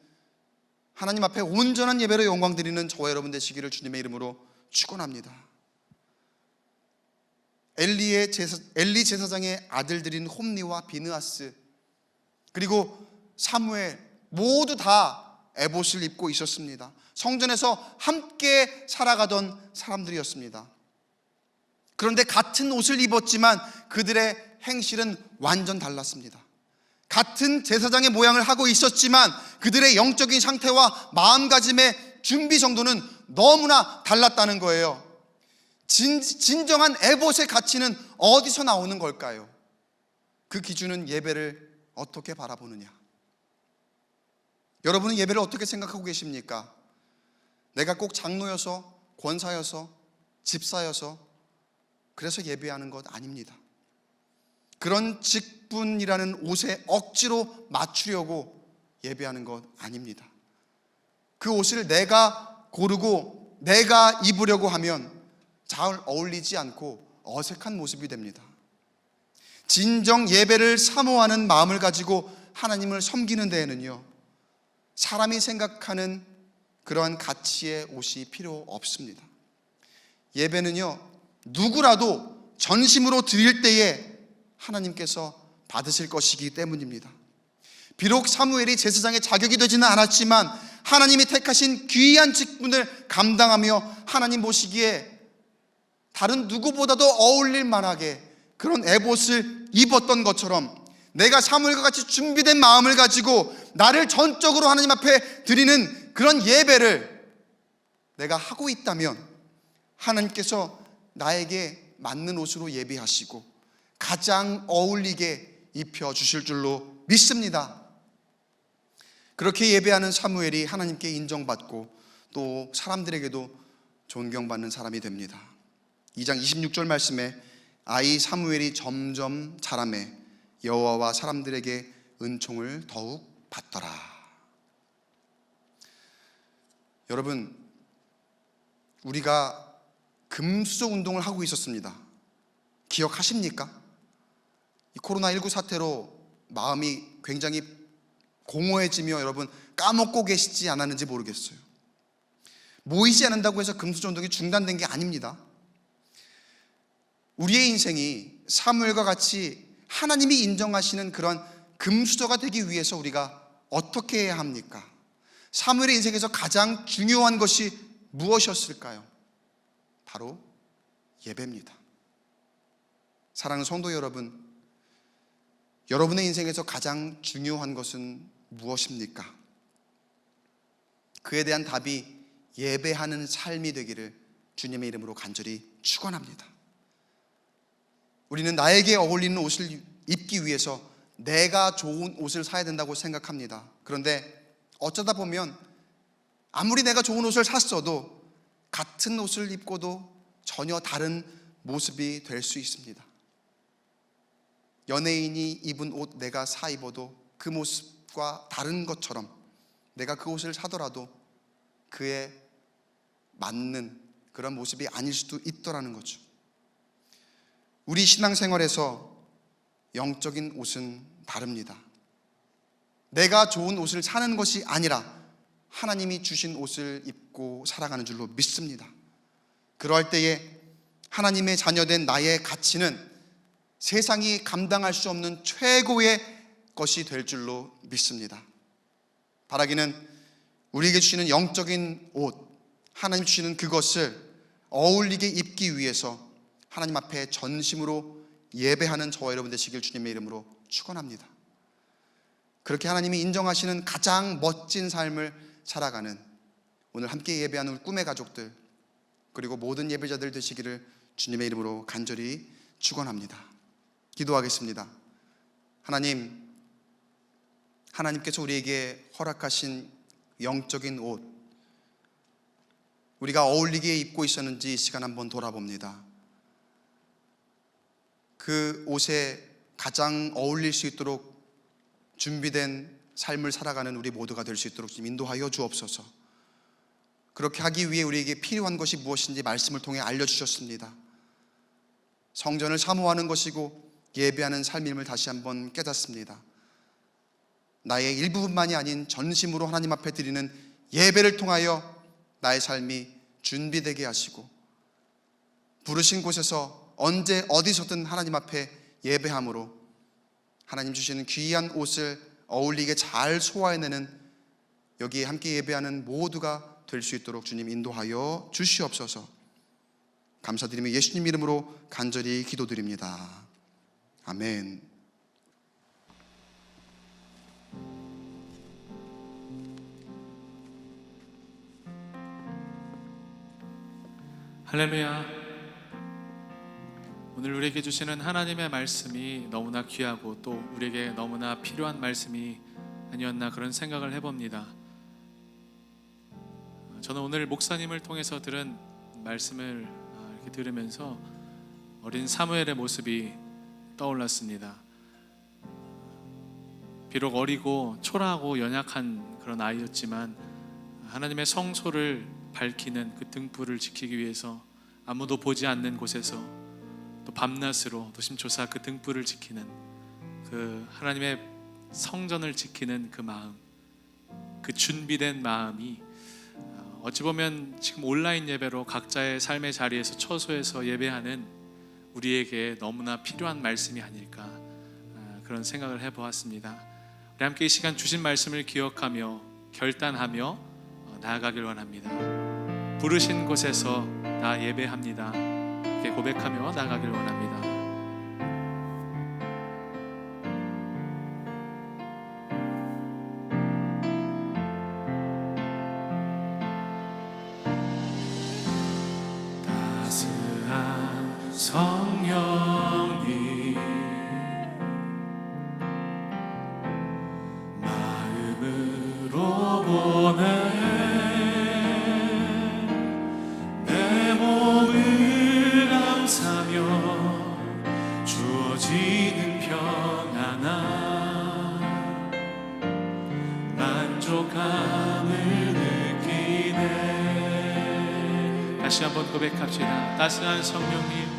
하나님 앞에 온전한 예배로 영광 드리는 저와 여러분 되시기를 주님의 이름으로 축원합니다. 엘리 제사장의 아들들인 홈니와 비느하스 그리고 사무엘 모두 다 에봇을 입고 있었습니다. 성전에서 함께 살아가던 사람들이었습니다. 그런데 같은 옷을 입었지만 그들의 행실은 완전 달랐습니다. 같은 제사장의 모양을 하고 있었지만 그들의 영적인 상태와 마음가짐의 준비 정도는 너무나 달랐다는 거예요. 진정한 에봇의 가치는 어디서 나오는 걸까요? 그 기준은 예배를 어떻게 바라보느냐. 여러분은 예배를 어떻게 생각하고 계십니까? 내가 꼭 장로여서, 권사여서, 집사여서 그래서 예배하는 것 아닙니다. 그런 직분이라는 옷에 억지로 맞추려고 예배하는 것 아닙니다. 그 옷을 내가 고르고 내가 입으려고 하면 잘 어울리지 않고 어색한 모습이 됩니다. 진정 예배를 사모하는 마음을 가지고 하나님을 섬기는 데에는요, 사람이 생각하는 그러한 가치의 옷이 필요 없습니다. 예배는요, 누구라도 전심으로 드릴 때에 하나님께서 받으실 것이기 때문입니다. 비록 사무엘이 제사장의 자격이 되지는 않았지만 하나님이 택하신 귀한 직분을 감당하며 하나님 보시기에 다른 누구보다도 어울릴 만하게 그런 에봇을 입었던 것처럼, 내가 사무엘과 같이 준비된 마음을 가지고 나를 전적으로 하나님 앞에 드리는 그런 예배를 내가 하고 있다면 하나님께서 나에게 맞는 옷으로 예비하시고 가장 어울리게 입혀주실 줄로 믿습니다. 그렇게 예배하는 사무엘이 하나님께 인정받고 또 사람들에게도 존경받는 사람이 됩니다. 2장 26절 말씀에 아이 사무엘이 점점 자라매 여호와와 사람들에게 은총을 더욱 받더라. 여러분, 우리가 금수저 운동을 하고 있었습니다. 기억하십니까? 이 코로나19 사태로 마음이 굉장히 공허해지며 여러분 까먹고 계시지 않았는지 모르겠어요. 모이지 않는다고 해서 금수저 운동이 중단된 게 아닙니다. 우리의 인생이 사무엘과 같이 하나님이 인정하시는 그런 금수저가 되기 위해서 우리가 어떻게 해야 합니까? 사무엘의 인생에서 가장 중요한 것이 무엇이었을까요? 바로 예배입니다. 사랑하는 성도 여러분, 여러분의 인생에서 가장 중요한 것은 무엇입니까? 그에 대한 답이 예배하는 삶이 되기를 주님의 이름으로 간절히 축원합니다. 우리는 나에게 어울리는 옷을 입기 위해서 내가 좋은 옷을 사야 된다고 생각합니다. 그런데 어쩌다 보면 아무리 내가 좋은 옷을 샀어도 같은 옷을 입고도 전혀 다른 모습이 될 수 있습니다. 연예인이 입은 옷 내가 사 입어도 그 모습과 다른 것처럼 내가 그 옷을 사더라도 그에 맞는 그런 모습이 아닐 수도 있더라는 거죠. 우리 신앙생활에서 영적인 옷은 다릅니다. 내가 좋은 옷을 사는 것이 아니라 하나님이 주신 옷을 입고 살아가는 줄로 믿습니다. 그럴 때에 하나님의 자녀된 나의 가치는 세상이 감당할 수 없는 최고의 것이 될 줄로 믿습니다. 바라기는 우리에게 주시는 영적인 옷, 하나님 주시는 그것을 어울리게 입기 위해서 하나님 앞에 전심으로 예배하는 저와 여러분 되시길 주님의 이름으로 축원합니다. 그렇게 하나님이 인정하시는 가장 멋진 삶을 살아가는 오늘 함께 예배하는 우리 꿈의 가족들, 그리고 모든 예배자들 되시기를 주님의 이름으로 간절히 축원합니다. 기도하겠습니다. 하나님께서 우리에게 허락하신 영적인 옷, 우리가 어울리게 입고 있었는지 이 시간 한번 돌아봅니다. 그 옷에 가장 어울릴 수 있도록 준비된 삶을 살아가는 우리 모두가 될 수 있도록 좀 인도하여 주옵소서. 그렇게 하기 위해 우리에게 필요한 것이 무엇인지 말씀을 통해 알려주셨습니다. 성전을 사모하는 것이고 예배하는 삶임을 다시 한번 깨닫습니다. 나의 일부분만이 아닌 전심으로 하나님 앞에 드리는 예배를 통하여 나의 삶이 준비되게 하시고 부르신 곳에서 언제 어디서든 하나님 앞에 예배함으로 하나님 주시는 귀한 옷을 어울리게 잘 소화해내는 여기에 함께 예배하는 모두가 될 수 있도록 주님 인도하여 주시옵소서. 감사드리며 예수님 이름으로 간절히 기도드립니다. 아멘. 할렐루야. 오늘 우리에게 주시는 하나님의 말씀이 너무나 귀하고 또 우리에게 너무나 필요한 말씀이 아니었나 그런 생각을 해봅니다. 저는 오늘 목사님을 통해서 들은 말씀을 이렇게 들으면서 어린 사무엘의 모습이 떠올랐습니다. 비록 어리고 초라하고 연약한 그런 아이였지만 하나님의 성소를 밝히는 그 등불을 지키기 위해서 아무도 보지 않는 곳에서 또 밤낮으로 노심초사 그 등불을 지키는 그 하나님의 성전을 지키는 그 마음, 그 준비된 마음이 어찌 보면 지금 온라인 예배로 각자의 삶의 자리에서 처소에서 예배하는 우리에게 너무나 필요한 말씀이 아닐까, 그런 생각을 해보았습니다. 우리 함께 이 시간 주신 말씀을 기억하며 결단하며 나아가길 원합니다. 부르신 곳에서 나 예배합니다, 이렇게 고백하며 나아가길 원합니다. 따스한 성령이 마음으로 보내 내 몸을 감싸며 주어지는 평안함 만족함을 느끼네. 다시 한번 고백합시다. 따스한 성령님,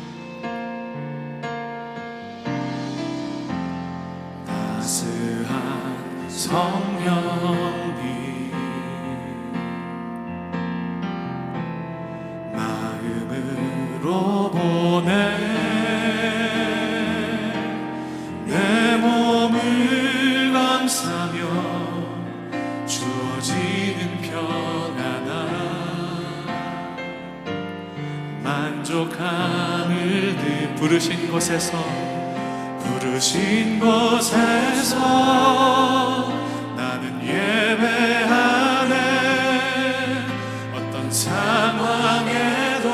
따스한 성령님 마음으로 보내 내 몸을 감싸며 주어지는 평안함 만족함을 부르신 곳에서 나는 예배하네. 어떤 상황에도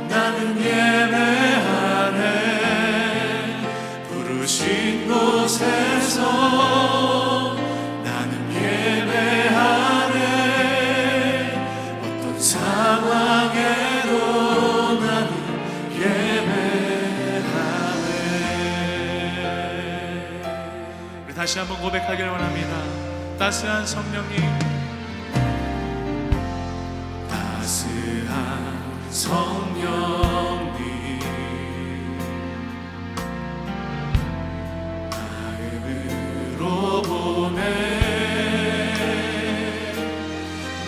나는 예배하네. 부르신 곳에서 나는 예배하네. 어떤 상황에도 나는 다시 한번 고백하길 원합니다. 따스한 성령님, 따스한 성령님 마음으로 보내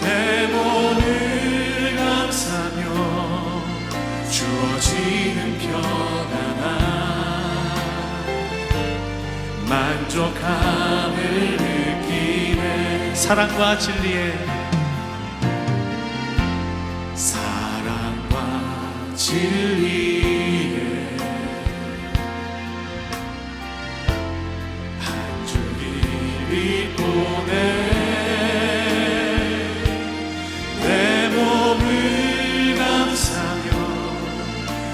내 몸을 감싸며 주어지는 평안함 만족함을 느끼네. 사랑과 진리에 한 줄기 믿고 내 몸을 감싸며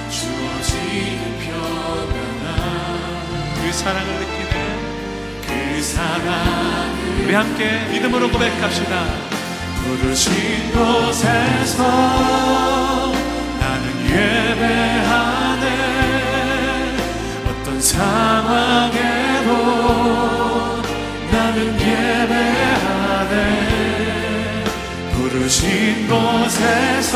주어지는 평안함 그 사랑을 느끼네. 그 사랑을 우리 함께 믿음으로 고백합시다. 부르신 곳에서 나는 예배하네. 어떤 상황에도 나는 예배하네. 부르신 곳에서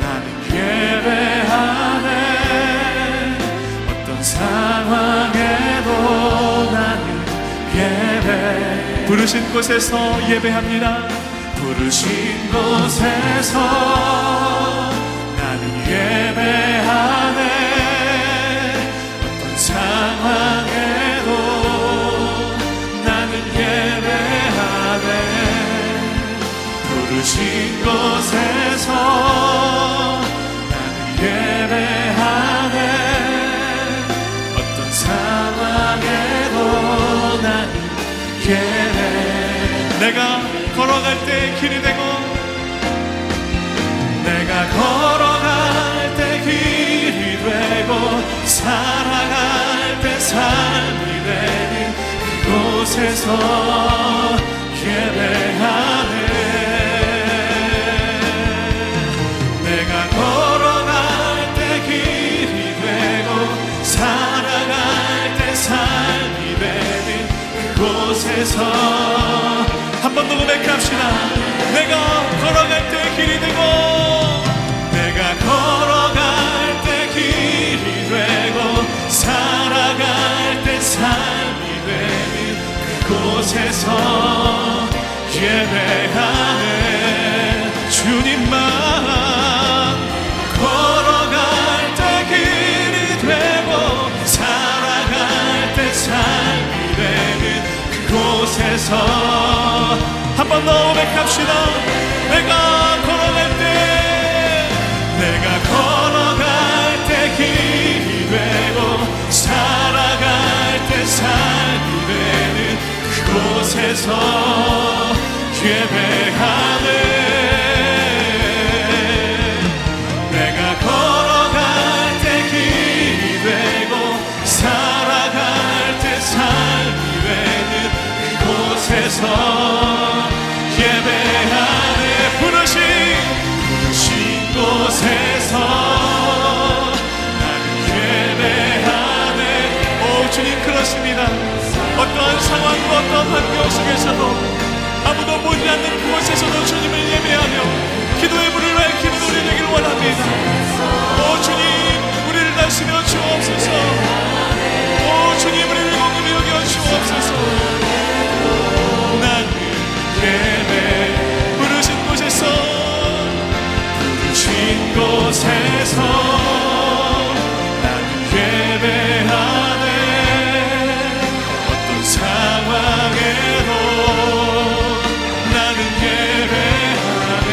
나는 예배하네. 어떤 상황에도 나는 예배. 부르신 곳에서 예배합니다. 부르신 곳에서 나는 예배하네. 어떤 상황에도 나는 예배하네. 부르신 곳에서 나는 예배하네. 어떤 상황에도 나는 예배. 내가 걸어갈 때 길이 되고 내가 걸어갈 때 길이 되고 살아갈 때 삶이 되는 그곳에서 예배하네. 내가 걸어갈 때 길이 되고 살아갈 때 삶이 되는 그곳에서 한 번 더 고백합시다. 내가 걸어갈 때 길이 되고 내가 걸어갈 때 길이 되고 살아갈 때 삶이 번 더 고백합시다. 내가 걸어갈 때 길이 되고 살아갈 때 삶이 되는 그곳에서 예배하네. 내가 걸어갈 때 길이 되고 살아갈 때 삶이 되는 그곳에서 예배하네. 부르신 곳에서 나는 예배하네. 오 주님, 그렇습니다. 어떠한 상황과 어떠한 환경 속에서도 아무도 보지 않는 그곳에서도 주님을 예배하며 기도의 불을 밝히는 우리 되길 원합니다. 오 주님, 우리를 다스려 주옵소서. 오 주님, 우리를 공급히 여겨 주옵소서. 나는 예배 부르신 곳에서 나는 예배하네. 어떤 상황에도 나는 예배하네.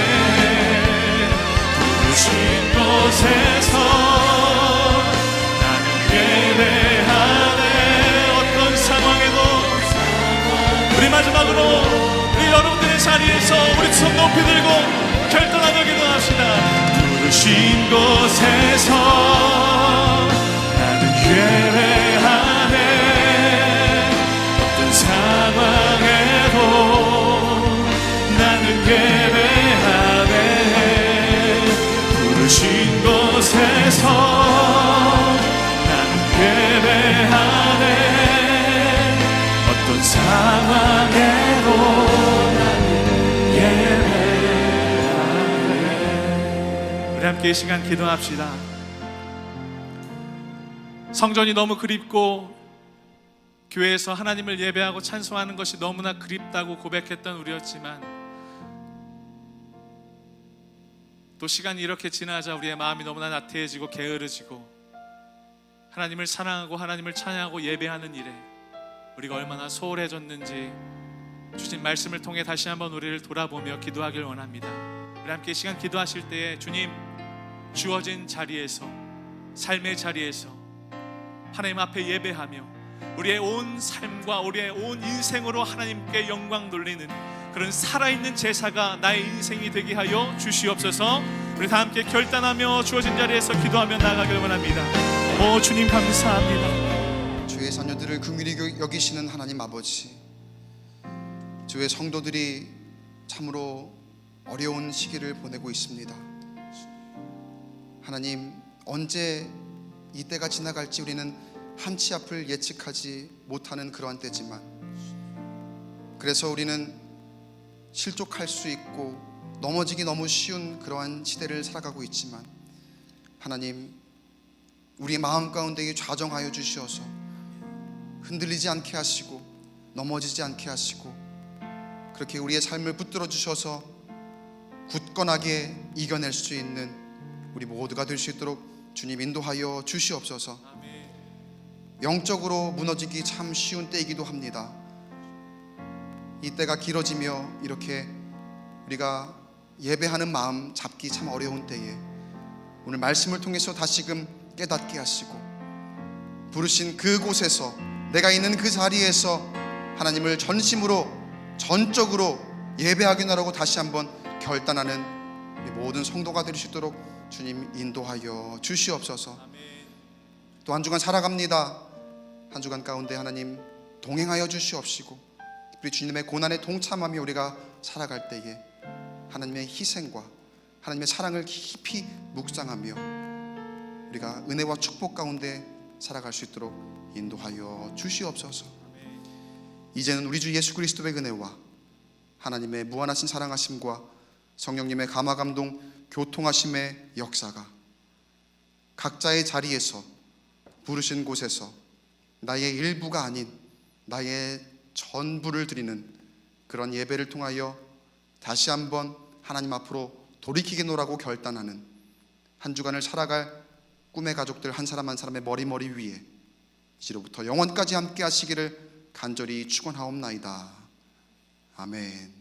부르신 곳에서 나는 예배하네. 어떤 상황에도. 우리 마지막으로 우리 여러분들의 자리에서 우리 손 높이 들고 결단하며 기도합시다. 부르신 곳에서 나는 예배하네. 어떤 상황에도 나는 예배하네. 부르신 곳에서 나는 예배하네. 어떤 상황에도 나는 예배하네. 우리 함께 이 시간 기도합시다. 성전이 너무 그립고 교회에서 하나님을 예배하고 찬송하는 것이 너무나 그립다고 고백했던 우리였지만 또 시간이 이렇게 지나자 우리의 마음이 너무나 나태해지고 게으르지고 하나님을 사랑하고 하나님을 찬양하고 예배하는 일에 우리가 얼마나 소홀해졌는지 주신 말씀을 통해 다시 한번 우리를 돌아보며 기도하길 원합니다. 우리 함께 이 시간 기도하실 때에 주님, 주어진 자리에서, 삶의 자리에서 하나님 앞에 예배하며 우리의 온 삶과 우리의 온 인생으로 하나님께 영광 돌리는 그런 살아있는 제사가 나의 인생이 되게 하여 주시옵소서. 우리 다 함께 결단하며 주어진 자리에서 기도하며 나아가길 원합니다. 오 주님, 감사합니다. 주의 자녀들을 긍휼히 여기시는 하나님 아버지, 주의 성도들이 참으로 어려운 시기를 보내고 있습니다. 하나님, 언제 이 때가 지나갈지 우리는 한치 앞을 예측하지 못하는 그러한 때지만, 그래서 우리는 실족할 수 있고 넘어지기 너무 쉬운 그러한 시대를 살아가고 있지만, 하나님, 우리 마음 가운데 좌정하여 주시어서 흔들리지 않게 하시고 넘어지지 않게 하시고 그렇게 우리의 삶을 붙들어 주셔서 굳건하게 이겨낼 수 있는 우리 모두가 될 수 있도록 주님 인도하여 주시옵소서. 영적으로 무너지기 참 쉬운 때이기도 합니다. 이 때가 길어지며 이렇게 우리가 예배하는 마음 잡기 참 어려운 때에 오늘 말씀을 통해서 다시금 깨닫게 하시고 부르신 그곳에서, 내가 있는 그 자리에서 하나님을 전심으로 전적으로 예배하겠노라고 다시 한번 결단하는 우리 모든 성도가 될 수 있도록 주님 인도하여 주시옵소서. 또 한 주간 살아갑니다. 한 주간 가운데 하나님 동행하여 주시옵시고 우리 주님의 고난에 동참하며 우리가 살아갈 때에 하나님의 희생과 하나님의 사랑을 깊이 묵상하며 우리가 은혜와 축복 가운데 살아갈 수 있도록 인도하여 주시옵소서. 이제는 우리 주 예수 그리스도의 은혜와 하나님의 무한하신 사랑하심과 성령님의 감화감동 교통하심의 역사가 각자의 자리에서 부르신 곳에서 나의 일부가 아닌 나의 전부를 드리는 그런 예배를 통하여 다시 한번 하나님 앞으로 돌이키겠노라고 결단하는 한 주간을 살아갈 꿈의 가족들 한 사람 한 사람의 머리 위에 이제로부터 영원까지 함께 하시기를 간절히 축원하옵나이다. 아멘.